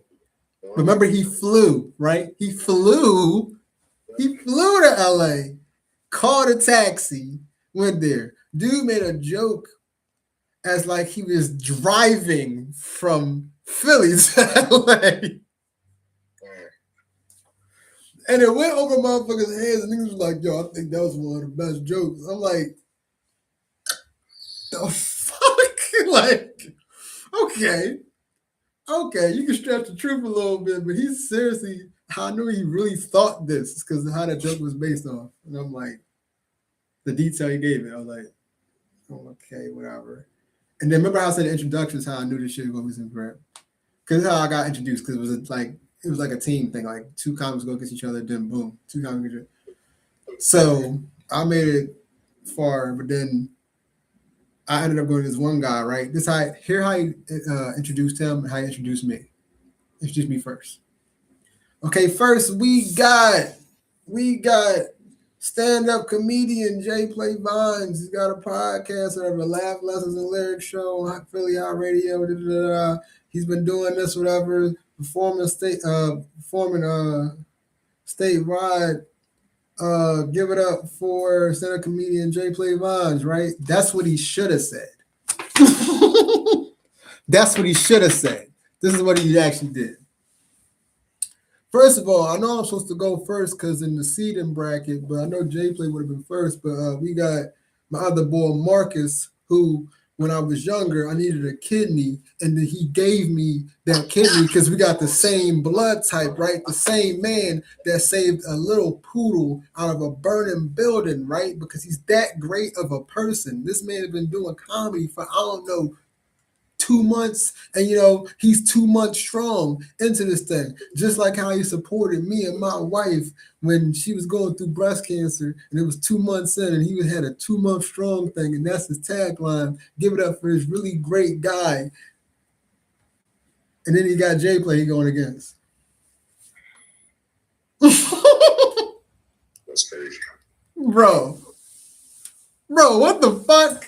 Remember, he flew, right? He flew to LA, called a taxi, went there. Dude made a joke as like he was driving from Philly to LA. And it went over motherfuckers' heads, and niggas was like, yo, I think that was one of the best jokes. I'm like, the fuck? Like, okay, you can stretch the truth a little bit, but he's seriously, how I knew he really thought this because of how that joke was based on. And I'm like, the detail he gave it, I was like, oh, okay, whatever. And then remember how I said the introduction is how I knew this shit was going to be some crap? Because how I got introduced, because it was like a team thing, like two comics go against each other, then boom, two comics against each other. So I made it far, but then I ended up going to this one guy, right? Here how he introduced him, how he introduced me. Introduced me first. Okay, first we got stand-up comedian Jplay Vines. He's got a podcast or a Laugh Lessons and Lyrics show on Philly Hot Radio. He's been doing this, whatever, performing statewide. Give it up for stand-up comedian Jplay Vines, right? That's what he should have said. That's what he should have said. This is what he actually did. First of all, I know I'm supposed to go first because in the seeding bracket, but I know Jplay would have been first. But we got my other boy Marcus, who, when I was younger, I needed a kidney, and then he gave me that kidney because we got the same blood type, right? The same man that saved a little poodle out of a burning building, right? Because he's that great of a person. This man has been doing comedy for, I don't know, 2 months, and he's 2 months strong into this thing, just like how he supported me and my wife when she was going through breast cancer, and it was 2 months in, and he had a 2-month strong thing, and that's his tagline. Give it up for this really great guy. And then he got Jplay he going against. That's crazy. Bro, what the fuck?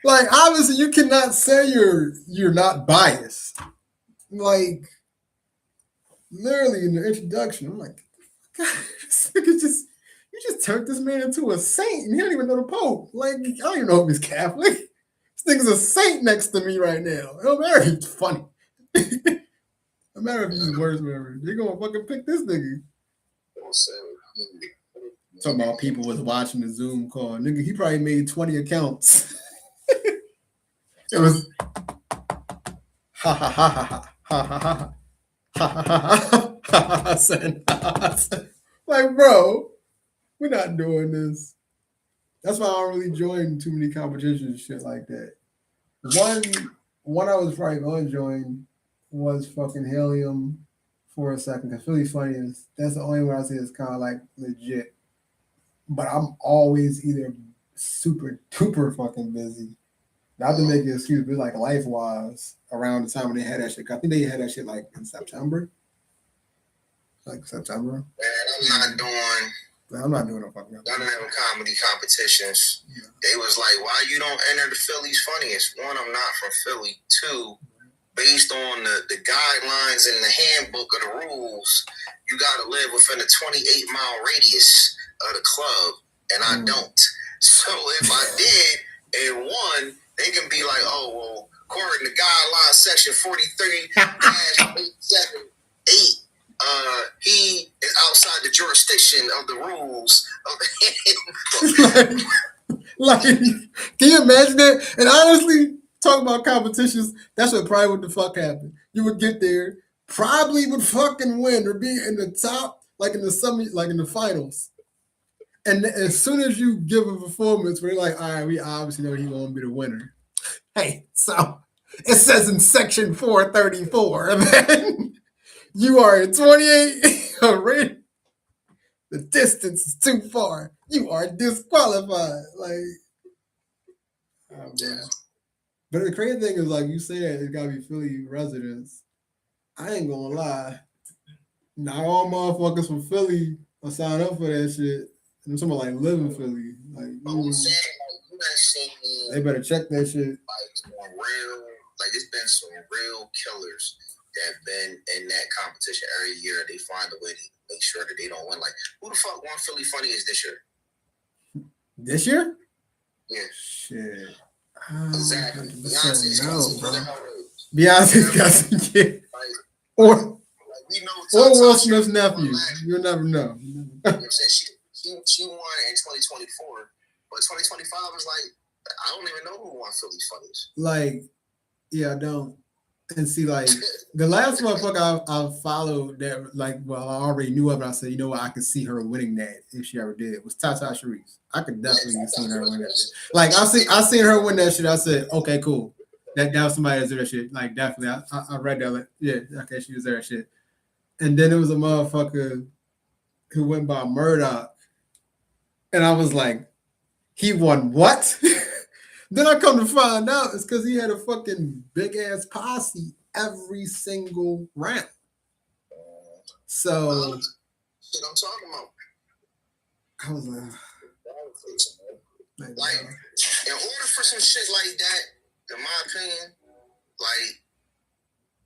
Like, obviously, you cannot say you're not biased. Like, literally in the introduction, I'm like, God, you just turned this man into a saint, and he don't even know the Pope. Like, I don't even know if he's Catholic. This nigga's a saint next to me right now. It don't matter if he's funny. It don't matter if he's worse, whatever. They're gonna fucking pick this nigga. Talking about people was watching the Zoom call. Nigga, he probably made 20 accounts. It was ha ha ha ha ha ha ha ha ha ha ha ha. Like, bro, we're not doing this. That's why I don't really join too many competitions and shit like that. One I was probably going to join was fucking Helium for a second because Philly's Funniest. That's the only one I see is kind of like legit. But I'm always either super duper fucking busy. Not to make an excuse, but like life-wise, around the time when they had that shit. I think they had that shit like in September. Like September. Man, I'm not doing no fucking none of them comedy competitions. Yeah. They was like, why you don't enter the Philly's Funniest? One, I'm not from Philly. Two, based on the guidelines and the handbook of the rules, you got to live within a 28-mile radius of the club, and I don't. So if I did and won, they can be like, oh, well, according to guidelines section 43-878, he is outside the jurisdiction of the rules of the handbook. Like, can you imagine that? And honestly, talking about competitions, that's probably what the fuck happened. You would get there, probably would fucking win or be in the top, like in the finals. And as soon as you give a performance where you're like, all right, we obviously know he won't be the winner. Hey, so it says in section 434 that you are at 28 already. The distance is too far. You are disqualified. Like, yeah. But the crazy thing is, like, you say that it's gotta be Philly residents. I ain't gonna lie. Not all motherfuckers from Philly will sign up for that shit. And I'm talking about like live in Philly. Like, But I'm saying, like, you done seen they better check that shit. like some real, like there's been some real killers that have been in that competition every year. They find a way to make sure that they don't win. Like, who the fuck won Philly Funniest this year? This year? Yeah. Shit. Exactly. Beyonce's no, bro. Beyonce's got some kid. Or Will Smith's nephew. You'll never know. You know what I'm saying? She won in 2024, but 2025 is like, I don't even know who won Philly's Funniest. Like, yeah, I don't. And see, like, the last motherfucker I followed that, like, well, I already knew of it. I said, you know what, I could see her winning that if she ever did. It was Tata Sharice. I could definitely see her win that shit. Like, I seen her win that shit. I said, okay, cool. That was somebody that's there that shit. Like, definitely. I read that. Like, yeah, okay, she was there that shit. And then it was a motherfucker who went by Murdoch. And I was like, he won what? Then I come to find out it's because he had a fucking big ass posse every single round. So shit I'm talking about. I was like, in order for some shit like that, in my opinion, like,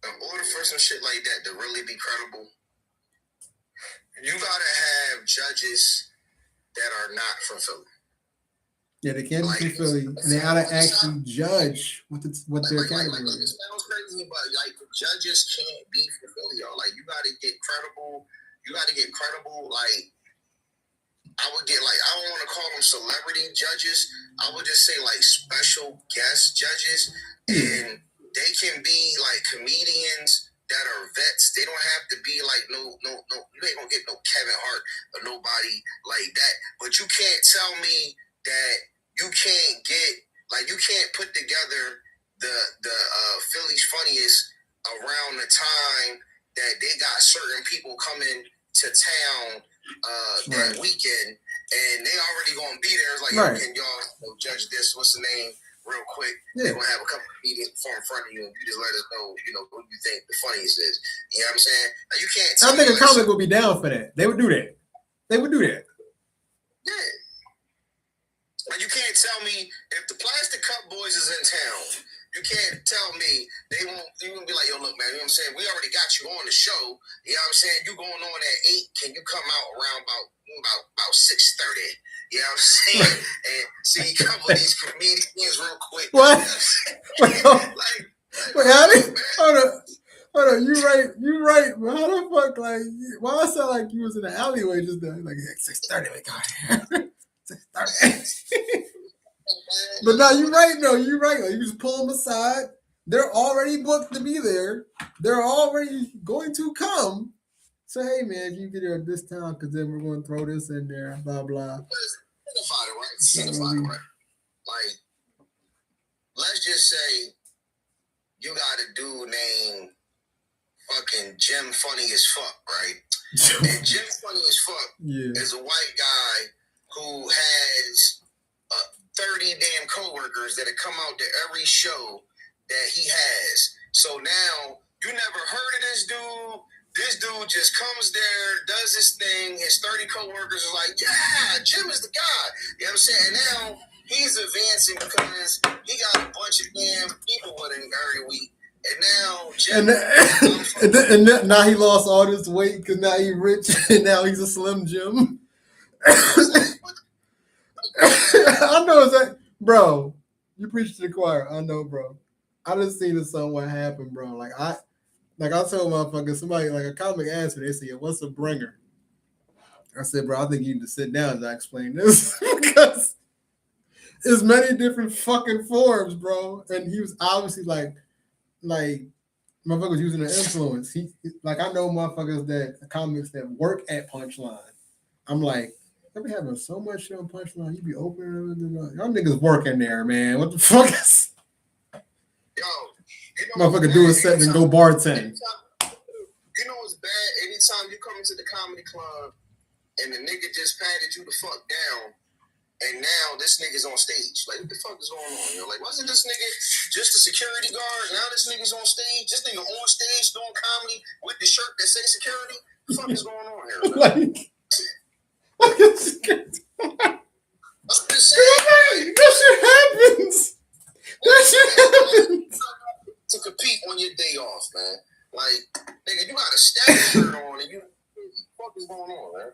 in order for some shit like that to really be credible, you gotta have judges that are not from Philly. Yeah, they can't be from Philly, and they gotta actually judge what their category is. It sounds crazy, but like the judges can't be from Philly, y'all. Like, you gotta get credible. You gotta get credible. Like, I would get, like, I don't want to call them celebrity judges. I would just say like special guest judges, and they can be like comedians that are vets. They don't have to be like no. You ain't gonna get no Kevin Hart or nobody like that. But you can't tell me that you can't get, like, you can't put together the Philly's Funniest around the time that they got certain people coming to town that weekend, and they already gonna be there. It's like, right. Can y'all judge this? What's the name? Real quick, they're gonna have a couple of comedians perform in front of you, and you just let us know, who you think the funniest is. You know what I'm saying? Like, you can't. I think a comic would be down for that. They would do that. Yeah. Like, you can't tell me if the Plastic Cup Boys is in town. You can't tell me they won't. You won't be like, yo, look, man. You know what I'm saying? We already got you on the show. You know what I'm saying? You going on at 8? Can you come out around about 6:30? You know what I'm saying? And see a couple of these comedians real quick. What? Hold on. You right. But how the fuck, like, why I sound like you was in the alleyway just there? Like, 6:30, we got here. 6:30. But no, you're right. No, you're right. Like, you just pull them aside. They're already booked to be there. They're already going to come. So, hey, man, you get here at this time because then we're going to throw this in there, blah, blah. Signify it, right? Like, let's just say you got a dude named fucking Jim Funny as Fuck, right? And Jim Funny as Fuck is a white guy who has 30 damn coworkers that have come out to every show that he has. So now, you never heard of this dude. This dude just comes there, does his thing. His 30 coworkers are like, yeah, Jim is the guy. You know what I'm saying? And now he's advancing because he got a bunch of damn people with him every week. And now Jim... and now he lost all this weight because now he's rich and now he's a Slim Jim. I know that, bro. You preach to the choir. I know, bro. I just seen this somewhat happen, bro. Like I told motherfuckers, somebody, like, a comic asked me, they said, what's a bringer? I said, bro, I think you need to sit down as I explain this because there's many different fucking forms, bro. And he was obviously like motherfuckers using an influence. He like, I know motherfuckers comics that work at Punchline. I'm like, I be having so much shit on Punchline. You be opening everything. Y'all niggas working there, man. What the fuck is? Yo, motherfucker do a set and go bartend. You know what's bad? Anytime you come into the comedy club and the nigga just patted you the fuck down, and now this nigga's on stage. Like, what the fuck is going on? Yo, like, wasn't this nigga just a security guard? Now this nigga's on stage. This nigga on stage doing comedy with the shirt that say security. the fuck is going on here? I'm just saying, that shit happens. That shit happens. To compete on your day off, man. Like, nigga, you got a staff shirt on and you, what the fuck is going on, man?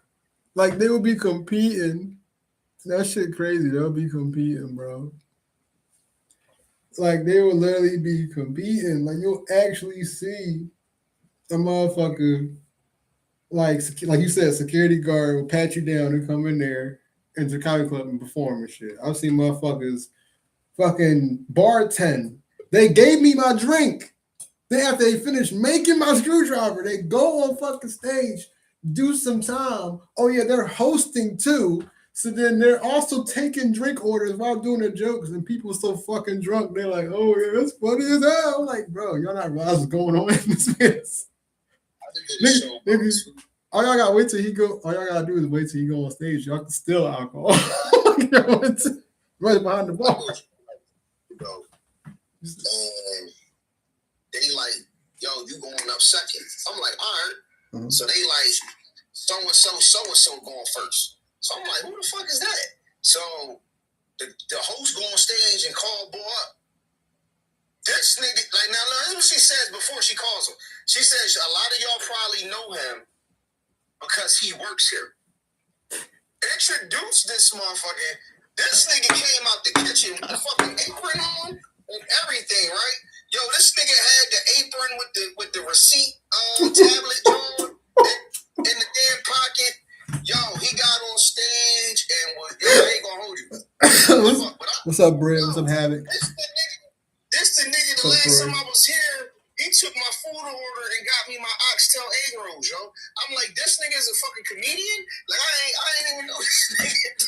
Like, they will be competing. That shit crazy. They'll be competing, bro. Like, they will literally be competing. Like, you'll actually see a motherfucker, like you said, security guard will pat you down and come in there into the comedy club and perform and shit. I've seen motherfuckers fucking bartend. They gave me my drink. Then after they finish making my screwdriver, they go on fucking stage, do some time. Oh yeah, they're hosting too. So then they're also taking drink orders while doing their jokes, and people are so fucking drunk. They're like, "Oh yeah, that's funny as hell." I'm like, bro, y'all not realize what's going on in this place. All y'all gotta wait till he go. All y'all gotta do is wait till he go on stage. Y'all can steal alcohol right behind the bar. And they like, yo, you going up second. I'm like, all right. Mm-hmm. So they like, so-and-so going first. So I'm like, who the fuck is that? So the host go on stage and call boy up. This nigga, like, now look what she says before she calls him. She says, a lot of y'all probably know him because he works here. Introduce this motherfucker. This nigga came out the kitchen with a fucking apron on and everything, right? Yo, this nigga had the apron with the receipt tablet on in the damn pocket. Yo, he got on stage and was, yo, I ain't gonna hold you. What's up, Brad? What's up, Havoc? This the nigga the last time I was here, he took my food order and got me my oxtail egg rolls, yo. I'm like, this nigga's a fucking comedian? Like, I ain't even know this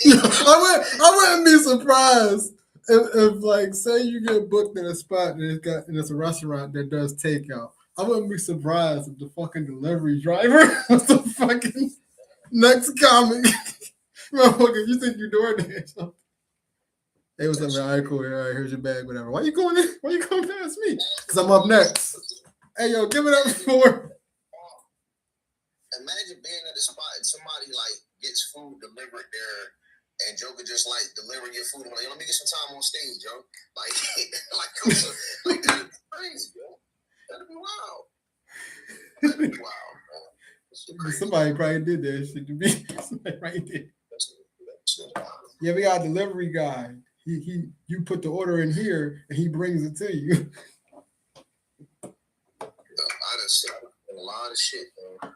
nigga. I wouldn't be surprised if like, say you get booked in a spot and it's a restaurant that does takeout. I wouldn't be surprised if the fucking delivery driver was the fucking next comic. Motherfucker, you think you're doing that? Hey, what's up, man? All right, cool. All right, here's your bag, whatever. Why you going in? Why you coming past me? Because I'm up next. Hey, yo, give it up for. Imagine being at a spot and somebody, like, gets food delivered there and Joe could just, like, deliver your food. I'm like, yo, let me get some time on stage, yo. Like that'd be crazy, yo. That'd be wild. That'd be wild, man. Somebody probably did that shit to me. Somebody probably did. Yeah, we got a delivery guy. You put the order in here and he brings it to you. I done seen a lot of shit, man.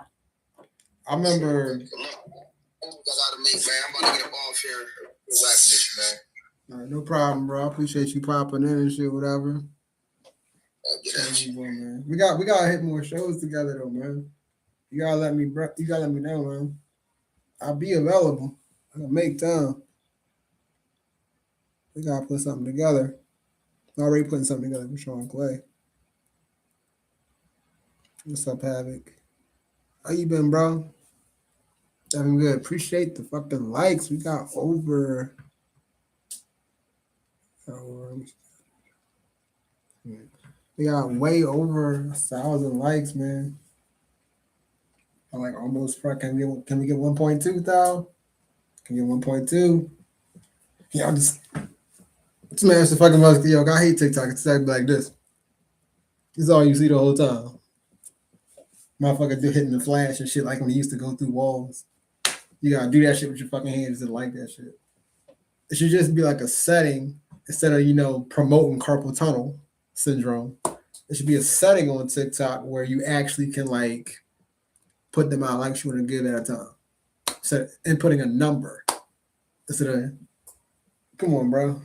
I remember. I gotta make, man. I'm about to get off here. This, man. All right, no problem, bro. I appreciate you popping in and shit, whatever. Man. We gotta hit more shows together though, man. You gotta let me know, man. I'll be available. I'll make time. We gotta put something together. I'm already putting something together with Sean Clay. What's up, Havoc? How you been, bro? I've been good. Appreciate the fucking likes. We got over. We got way over 1,000 likes, man. I'm like almost. Can we get 1.2 though? Can we get 1.2? Yeah, I'm just smash the fucking mother. Yo, I hate TikTok. It's exactly like this. This is all you see the whole time. Motherfucker do hitting the flash and shit like when he used to go through walls. You gotta do that shit with your fucking hands and like that shit. It should just be like a setting instead of, promoting carpal tunnel syndrome. It should be a setting on TikTok where you actually can like put them out like you want to give at a time. So inputting a number instead of, come on, bro.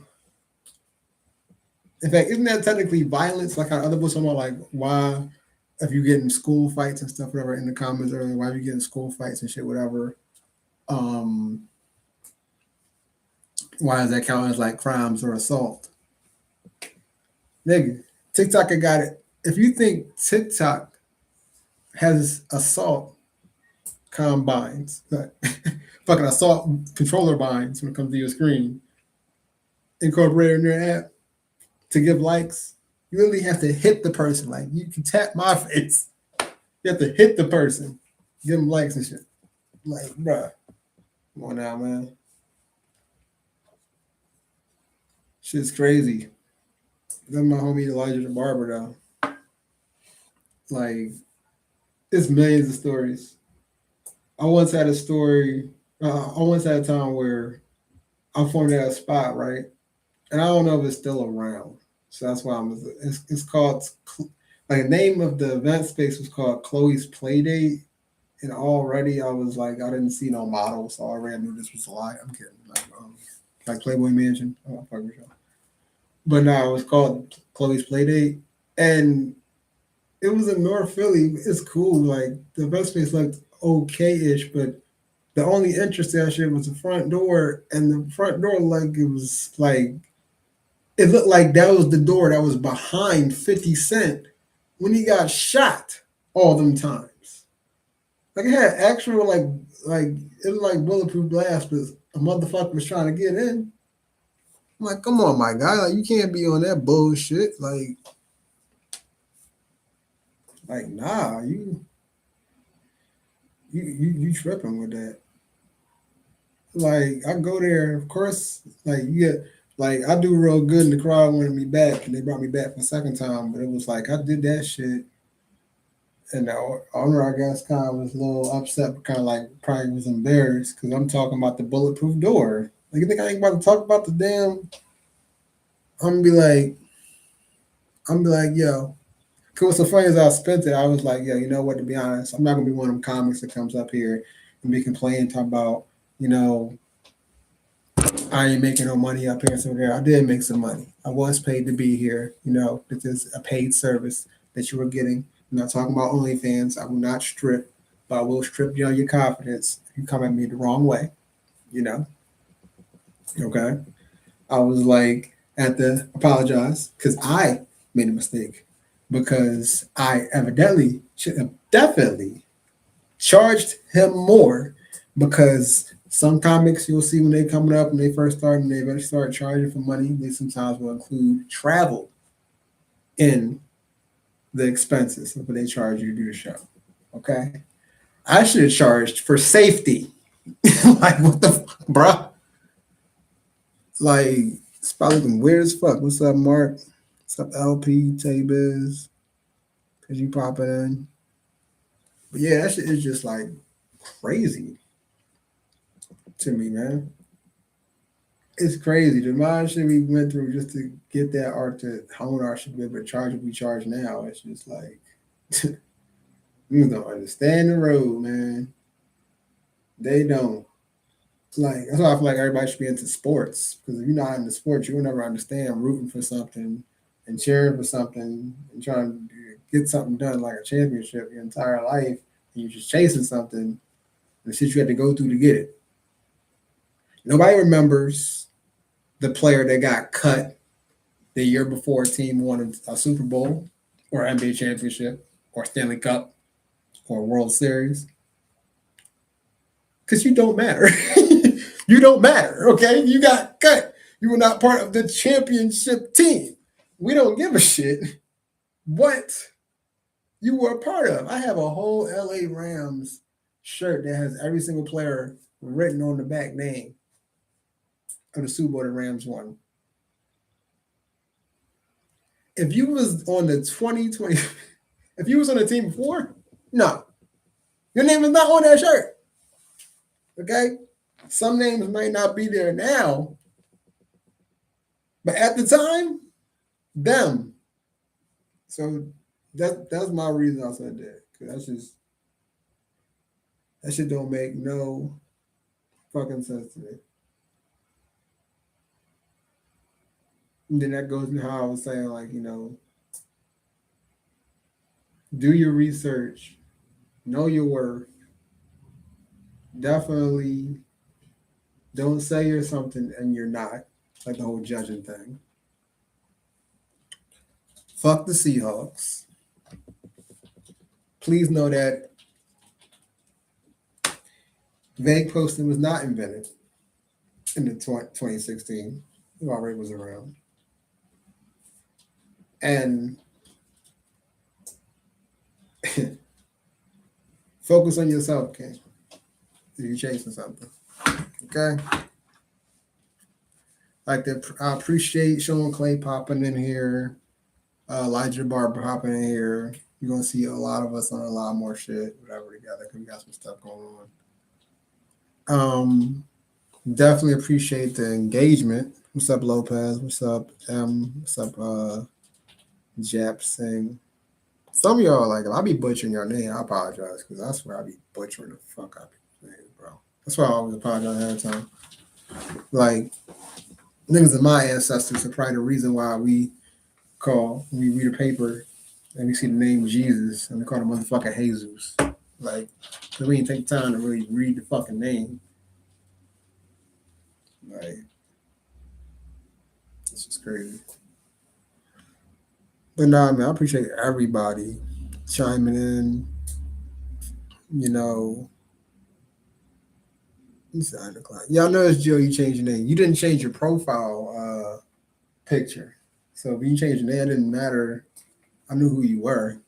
In fact, isn't that technically violence? Like how other books talking about like why if you get in school fights and stuff, whatever, in the comments earlier, why you get in school fights and shit, whatever. Why does that count as like crimes or assault? Nigga, TikTok got it. If you think TikTok has assault combines, fucking assault controller binds when it comes to your screen, incorporated in your app to give likes, you really have to hit the person. Like you can tap my face. You have to hit the person give them likes and shit. Like, bruh, come on now, man. Shit's crazy. That's my homie Elijah the Barber though. Like, it's millions of stories. I once had a story. I once had a time where I formed at a spot, right? And I don't know if it's still around. So that's why it's called, like, the name of the event space was called Chloe's Playdate. And already I was like, I didn't see no model, so I already knew this was a lie. I'm kidding. Like Playboy Mansion. I don't fuck with y'all. But no, it was called Chloe's Playdate. And it was in North Philly. It's cool. Like, the event space looked okay-ish, but the only interest in that shit was the front door, and the front door, like, it was like, it looked like that was the door that was behind 50 Cent when he got shot all them times. Like, it had actual, like it was like bulletproof glass, but a motherfucker was trying to get in. I'm like, come on, my guy, like, you can't be on that bullshit. Like, nah, you tripping with that. Like, I go there, of course, like, you get, like, I do real good and the crowd wanted me back and they brought me back for a second time, but it was like I did that shit and the owner, I guess, kind of was a little upset, but kind of like probably was embarrassed because I'm talking about the bulletproof door. Like, you think I ain't about to talk about the damn? I'm gonna be like, yo. Cause what's so funny is I spent it. I was like, yo, you know what? To be honest, I'm not gonna be one of them comics that comes up here and be complaining, talking about, you know, I ain't making no money up here. So there, I did make some money. I was paid to be here. You know, this is a paid service that you were getting. I'm not talking about OnlyFans. I will not strip, but I will strip you on your confidence if you come at me the wrong way. You know, okay? I was like, at the apologize because I made a mistake because I evidently should have definitely charged him more because some comics you'll see when they coming up and they first start and they eventually start charging for money, they sometimes will include travel in the expenses of what they charge you to do the show. Okay. I should have charged for safety. Like, what the fuck, bruh? Like, it's probably looking weird as fuck. What's up, Mark? What's up, LP, Tay-Biz? Cause you popping in. But yeah, that shit is just like crazy to me, man. It's crazy. The amount of shit we went through just to get that art to hone our shit, be able to charge what we charge now. It's just like you don't understand the road, man. They don't. Like, that's why I feel like everybody should be into sports. Because if you're not into sports, you will never understand rooting for something and cheering for something and trying to get something done like a championship your entire life, and you're just chasing something, the shit you had to go through to get it. Nobody remembers the player that got cut the year before a team won a Super Bowl or NBA championship or Stanley Cup or World Series. Because you don't matter. You don't matter, okay? You got cut. You were not part of the championship team. We don't give a shit what you were a part of. I have a whole LA Rams shirt that has every single player written on the back name of the Super Bowl the Rams won. If you was on the 2020, if you was on the team before, no. Your name is not on that shirt. Okay? Some names might not be there now, but at the time, them. So that's my reason I said that. Cause that shit don't make no fucking sense to me. And then that goes to how I was saying, like, you know, do your research, know your worth. Definitely don't say you're something and you're not, like the whole judging thing. Fuck the Seahawks. Please know that vague posting was not invented in the 2016. It already was around. And Focus on yourself, King. If you're chasing something. Okay? I appreciate Sean Clay popping in here. Elijah Barber popping in here. You're gonna see a lot of us on a lot more shit, whatever together, because we got some stuff going on. Definitely appreciate the engagement. What's up, Lopez? What's up, M? What's up, Jap Singh? Some of y'all like if I be butchering your name, I apologize because I swear I be butchering the fuck out of people's names, bro. That's why I always apologize ahead of time. Like niggas of my ancestors are probably the reason why we read a paper and we see the name Jesus and we call the motherfucker Jesus. Like, cause we didn't take time to really read the fucking name. Like, it's just crazy. But nah, man, I appreciate everybody chiming in. You know, it's 9 o'clock. Y'all notice, Joe, you changed your name. You didn't change your profile picture. So if you changed your name, it didn't matter. I knew who you were.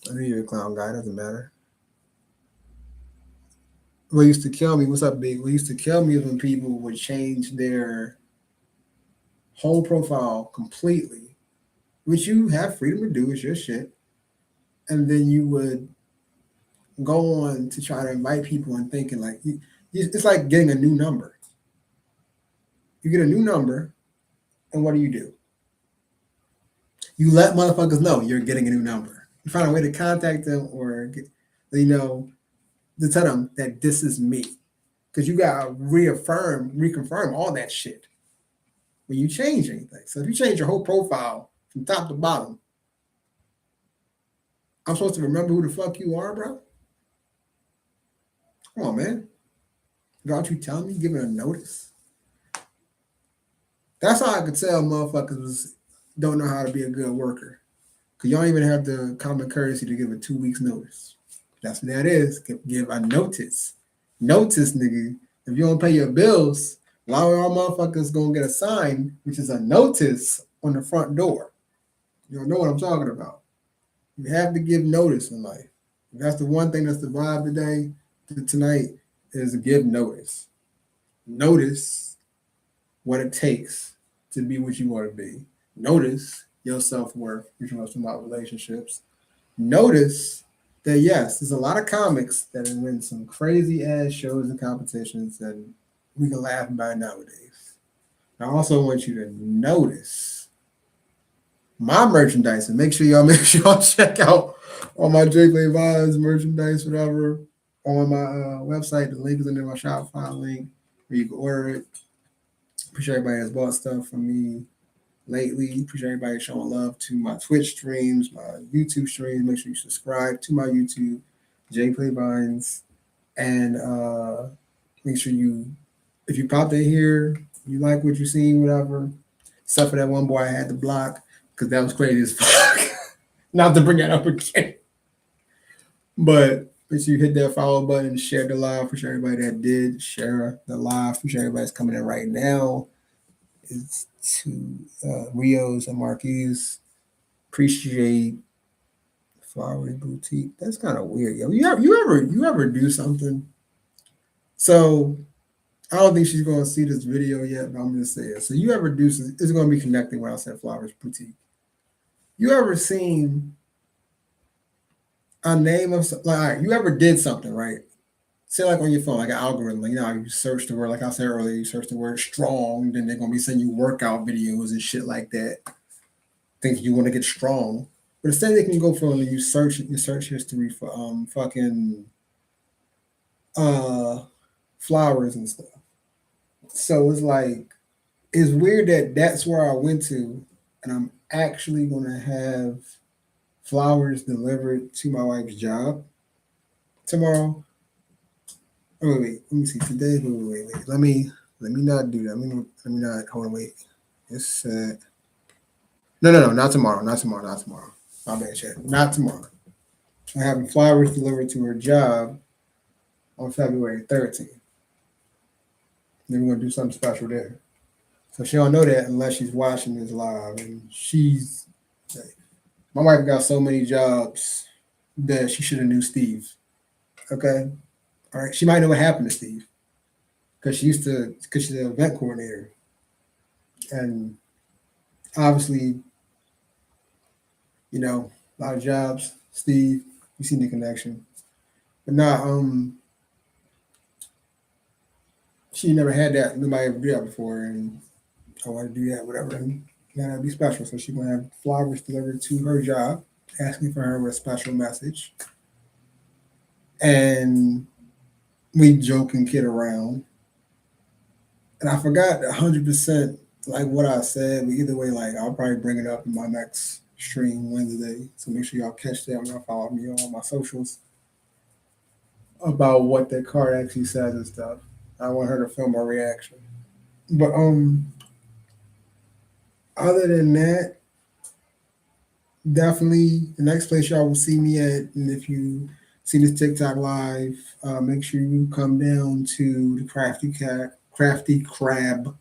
I knew you were a clown guy. It doesn't matter. What used to kill me, what's up, Big? What used to kill me is when people would change their whole profile completely, which you have freedom to do, it's your shit. And then you would go on to try to invite people and thinking like, it's like getting a new number. You get a new number, and what do? You let motherfuckers know you're getting a new number. You find a way to contact them or, to tell them that this is me. Because you got to reconfirm all that shit when you change anything. So if you change your whole profile from top to bottom, I'm supposed to remember who the fuck you are, bro? Come on, man. Without you telling me, giving a notice? That's how I could tell motherfuckers don't know how to be a good worker. Because y'all don't even have the common courtesy to give a 2 weeks notice. That's what that is. Give a notice. Notice, nigga. If you don't pay your bills, a lot of y'all motherfuckers gonna get a sign, which is a notice on the front door. You don't know what I'm talking about. You have to give notice in life. That's the one thing that's the vibe today, tonight, is to give notice. Notice what it takes to be what you want to be. Notice your self-worth, which was about relationships. Notice that yes, there's a lot of comics that have win some crazy ass shows and competitions and we can laugh about nowadays. I also want you to notice my merchandise and make sure y'all check out all my Jplay Vibes merchandise, whatever, on my website. The link is in my Shopify link where you can order it. Appreciate everybody that's bought stuff from me lately. Appreciate everybody showing love to my Twitch streams, my YouTube streams. Make sure you subscribe to my YouTube, Jplay Vines, and make sure if you popped in here, you like what you seen, whatever. Except for that one boy I had to block because that was crazy as fuck. Not to bring that up again, but make sure you hit that follow button, share the live. Appreciate everybody that did share the live. Appreciate everybody that's coming in right now. It's to Rios and Marquis. Appreciate Flowery Boutique. That's kind of weird, yo. You ever do something? So I don't think she's gonna see this video yet, but I'm gonna say it. So you ever do something? It's gonna be connecting when I said Flowers Boutique. You ever seen a name of like? All right, you ever did something, right? Say like on your phone, like an algorithm, like, you search the word, like I said earlier, you search the word strong, then they're gonna be sending you workout videos and shit like that. Think you want to get strong, but instead they can go for your search history for fucking flowers and stuff. So it's like it's weird that that's where I went to, and I'm actually gonna have flowers delivered to my wife's job tomorrow. Oh wait, let me see. Today, wait. Let me not do that. Let me not. Hold on, wait. It's no, not tomorrow. Not tomorrow. My bad, chat. Not tomorrow. I'm having flowers delivered to her job on February 13th. Then we're gonna do something special there. So she don't know that unless she's watching this live. And my wife got so many jobs that she should have knew Steve. Okay, all right. She might know what happened to Steve because she's the event coordinator, and obviously, a lot of jobs. Steve, you seen the connection, but nah. She never had that. Nobody ever did that before, and I want to do that, whatever. And that'd be special. So she's gonna have flowers delivered to her job, asking for her with a special message, and we joke and kid around. And I forgot 100% like what I said, but either way, like I'll probably bring it up in my next stream Wednesday. So make sure y'all catch that when y'all follow me on my socials about what that card actually says and stuff. I want her to film my reaction. But other than that, definitely the next place y'all will see me at, and if you see this TikTok live, make sure you come down to the Crafty Crab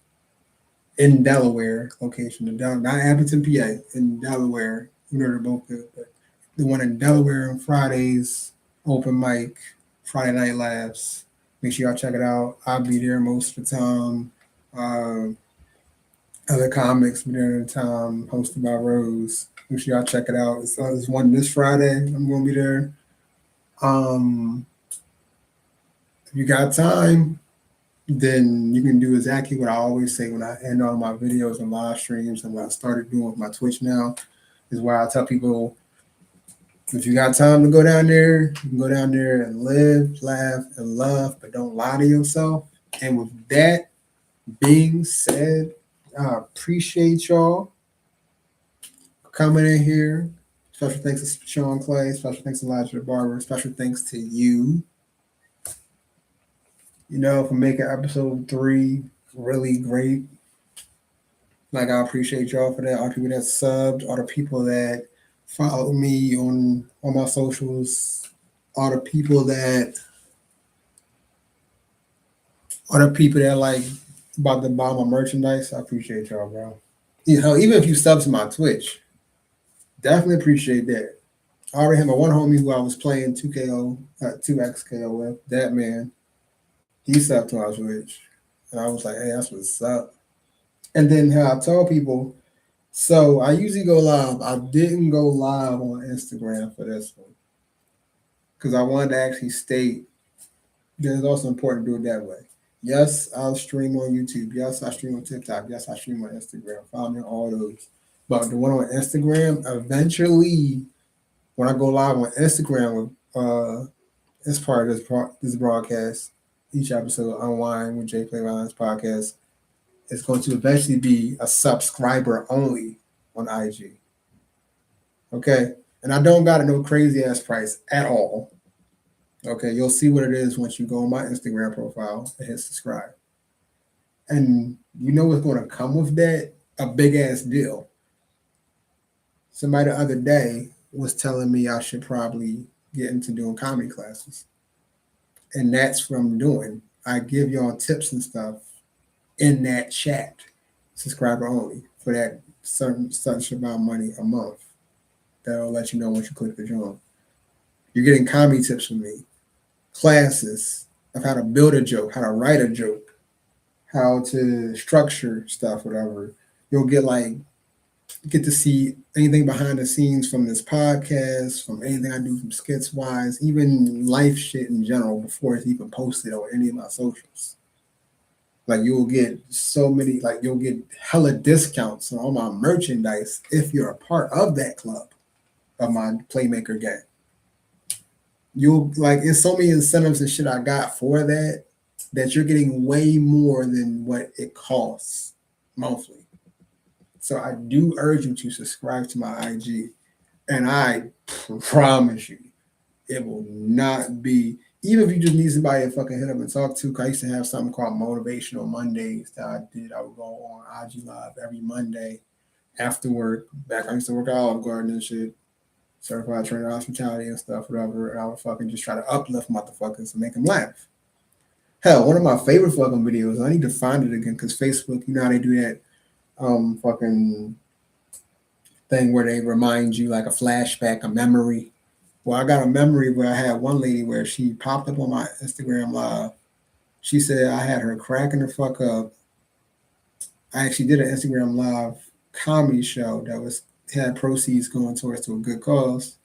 in Delaware location, not Appleton, PA, in Delaware. You know they're both good, but the one in Delaware on Fridays, open mic, Friday Night Laughs. Make sure y'all check it out. I'll be there most of the time. Uh, Other comics be there at the time, hosted by Rose. Make sure y'all check it out. There's one this Friday. I'm gonna be there. Um, if you got time, then you can do exactly what I always say when I end all my videos and live streams, and what I started doing with my Twitch now is where I tell people, if you got time to go down there, you can go down there and live, laugh, and love, but don't lie to yourself. And with that being said, I appreciate y'all coming in here. Special thanks to Sean Clay. Special thanks to Elijah the Barber. Special thanks to you, for making episode 3 really great. Like, I appreciate y'all for that. All the people that subbed, all the people that follow me on my socials, all the people that like about to buy my merchandise. I appreciate y'all, bro. Even if you sub to my Twitch, definitely appreciate that. I already had my one homie who I was playing 2KO, 2XKO with, that man. He subbed to my Twitch. And I was like, hey, that's what's up. And then how I told people, so I usually go live. I didn't go live on Instagram for this one because I wanted to actually state that it's also important to do it that way. Yes, I'll stream on YouTube. Yes, I stream on TikTok. Yes, I stream on Instagram. Follow me on all those. But the one on Instagram, eventually, when I go live on Instagram with as part of this broadcast, each episode of Unwine with Jplay Violence podcast, it's going to eventually be a subscriber only on IG. Okay? And I don't got a no crazy ass price at all. Okay, you'll see what it is once you go on my Instagram profile and hit subscribe. And you know what's going to come with that? A big ass deal. Somebody the other day was telling me I should probably get into doing comedy classes. And that's what I'm doing. I give y'all tips and stuff in that chat, subscriber only, for that such amount of money a month. That'll let you know once you click the join. You're getting comedy tips from me, classes of how to build a joke, how to write a joke, how to structure stuff, whatever. You'll get to see anything behind the scenes from this podcast, from anything I do from skits wise, even life shit in general before it's even posted on any of my socials. Like, you'll get so many, like, you'll get hella discounts on all my merchandise if you're a part of that club of my Playmaker gang. You'll, like, it's so many incentives and shit I got for that you're getting way more than what it costs monthly. So I do urge you to subscribe to my IG, and I promise you, it will not be, even if you just need somebody to fucking hit up and talk to. Cause I used to have something called Motivational Mondays that I did. I would go on IG Live every Monday after work. Back I used to work at Olive Garden and shit, certified trainer hospitality and stuff, whatever. And I would fucking just try to uplift motherfuckers and make them laugh. Hell, one of my favorite fucking videos, I need to find it again because Facebook, you know how they do that fucking thing where they remind you, like a flashback, a memory. Well, I got a memory where I had one lady where she popped up on my Instagram live. She said I had her cracking the fuck up. I actually did an Instagram live comedy show that was had proceeds going towards to a good cause.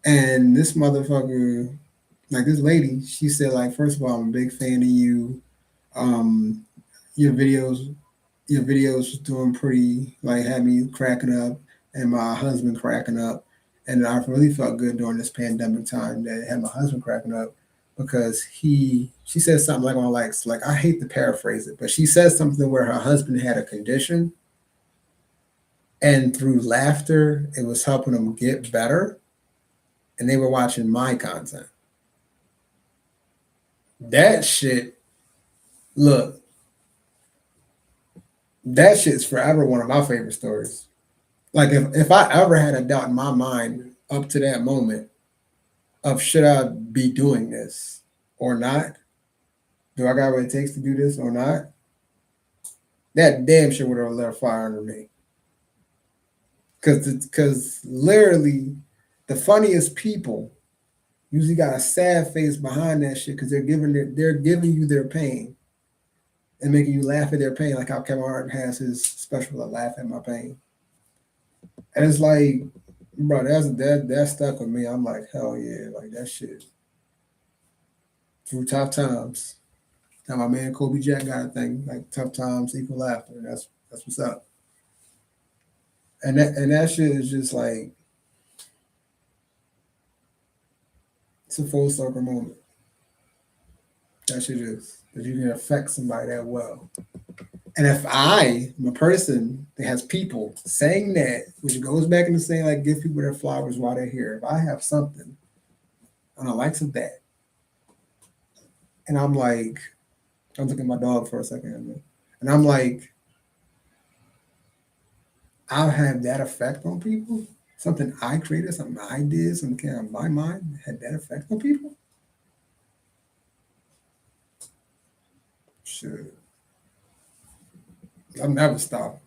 And this motherfucker, like this lady, she said like, first of all, I'm a big fan of you. Um, your videos, your videos was doing pretty, like had me cracking up, and my husband cracking up, and I really felt good during this pandemic time that had my husband cracking up because she said something like on like I hate to paraphrase it, but she said something where her husband had a condition, and through laughter, it was helping him get better, and they were watching my content. That shit, look, that shit's forever one of my favorite stories. Like if I ever had a doubt in my mind up to that moment of should I be doing this or not, do I got what it takes to do this or not, that damn sure would have lit a fire under me. Cause literally the funniest people usually got a sad face behind that shit because they're giving you their pain and making you laugh at their pain, like how Kevin Hart has his special "I Laugh at My Pain," and it's like, bro, that stuck with me. I'm like, hell yeah, like that shit through tough times. Now my man Kobe Jack got a thing like tough times equal laughter. That's what's up. And that shit is just like it's a full circle moment. That shit is that you can affect somebody that well. And if I am a person that has people saying that, which goes back into saying like give people their flowers while they're here. If I have something on the likes of that, and I'm like, I'm looking at my dog for a second, and I'm like, I'll have that effect on people. Something I created, something I did, something came out of my mind had that effect on people. Shit, I'm never stopping.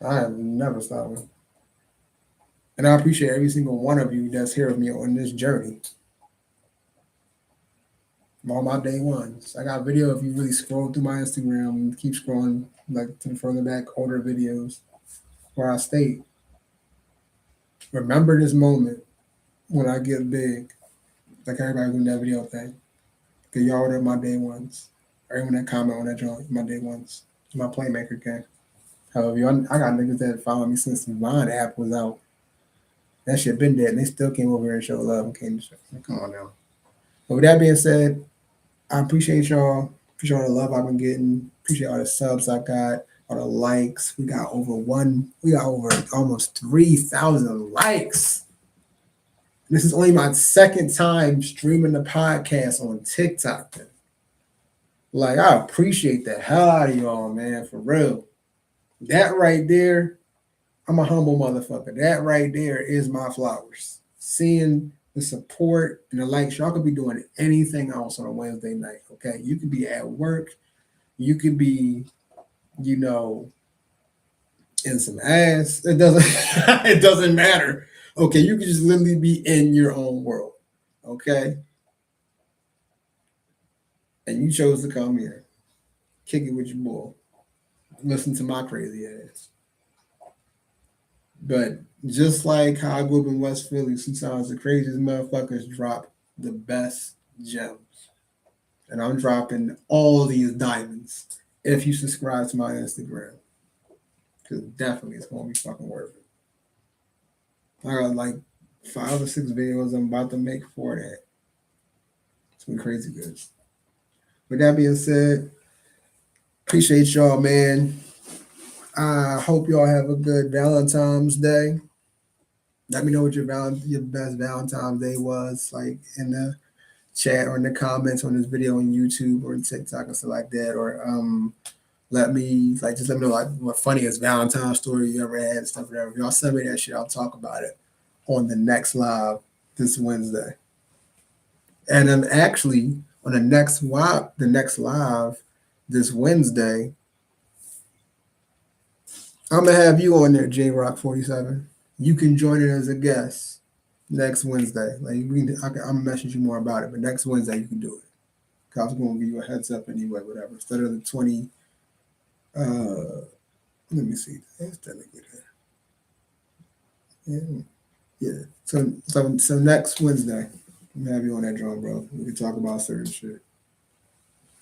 I am never stopping. And I appreciate every single one of you that's here with me on this journey. All my day ones. I got video if you really scroll through my Instagram and keep scrolling like to the further back older videos where I state, remember this moment when I get big, like everybody doing that video thing. Cause y'all were my day ones. Everyone that comment on that joint, my day ones. My playmaker gang. However, I got niggas that follow me since the Vine app was out. That shit been dead, and they still came over here and showed love and came to show. Like, come on now. But with that being said, I appreciate y'all. Appreciate all the love I've been getting. Appreciate all the subs I got, all the likes. We got over almost 3,000 likes. This is only my second time streaming the podcast on TikTok. Like, I appreciate the hell out of y'all, man, for real. That right there, I'm a humble motherfucker. That right there is my flowers. Seeing the support and the likes, y'all could be doing anything else on a Wednesday night, okay? You could be at work. You could be, you know, in some ass. It doesn't it doesn't matter. Okay, you can just literally be in your own world. Okay? And you chose to come here. Kick it with your boy. Listen to my crazy ass. But just like how I grew up in West Philly, sometimes the craziest motherfuckers drop the best gems. And I'm dropping all these diamonds if you subscribe to my Instagram. Because definitely it's going to be fucking worth it. I got like 5 or 6 videos I'm about to make for that. It's been crazy good. With that being said, appreciate y'all, man. I hope y'all have a good Valentine's Day. Let me know what your best Valentine's Day was, like in the chat or in the comments on this video on YouTube or TikTok and stuff like that. Or let me know like what funniest Valentine's story you ever had and stuff whatever. If y'all send me that shit, I'll talk about it on the next live this Wednesday. And then actually on the next live this Wednesday, I'm gonna have you on there, J Rock 47. You can join it as a guest. next Wednesday. Like I'm message you more about it, but next Wednesday you can do it. Cause I was going to give you a heads up anyway, whatever. Instead of the 20. Let me see. That's technically there. Yeah. Yeah. So next Wednesday, I'm gonna have you on that drum, bro. We can talk about certain shit.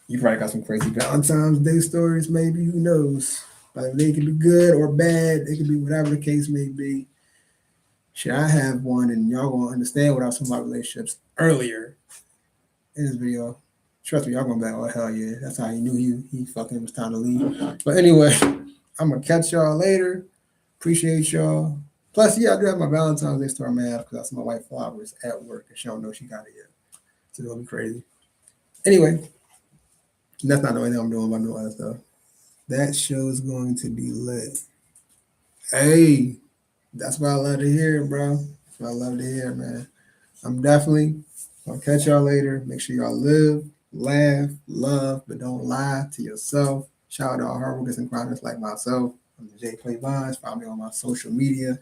You probably got some crazy Valentine's Day stories, maybe. Who knows? Like they could be good or bad. They could be whatever the case may be. Shit, I have one, and y'all gonna understand what I was talking about relationships earlier in this video. Trust me, y'all gonna be like, oh hell yeah, that's how he knew he fucking was time to leave. But anyway, I'm gonna catch y'all later. Appreciate y'all. Plus, yeah, I do have my Valentine's Day story I'm gonna have because I sent my wife flowers at work and she don't know she got it yet. So it'll be crazy. Anyway, that's not the only thing I'm doing. I'm doing other stuff. That show is going to be lit. Hey, that's what I love to hear, bro. That's what I love to hear, man. I'm definitely gonna catch y'all later. Make sure y'all live, laugh, love, but don't lie to yourself. Shout out to all hard workers and grinders like myself. I'm the Jplay Vines. Follow me on my social media.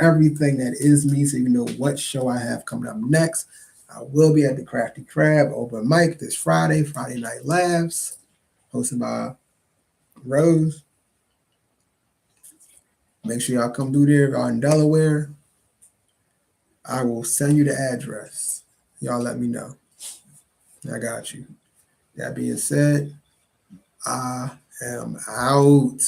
Everything that is me, so you know what show I have coming up next. I will be at the Crafty Crab open mic this Friday, Friday Night Laughs, hosted by Rose. Make sure y'all come through there if y'all in Delaware. I will send you the address. Y'all let me know. I got you. That being said, I am out.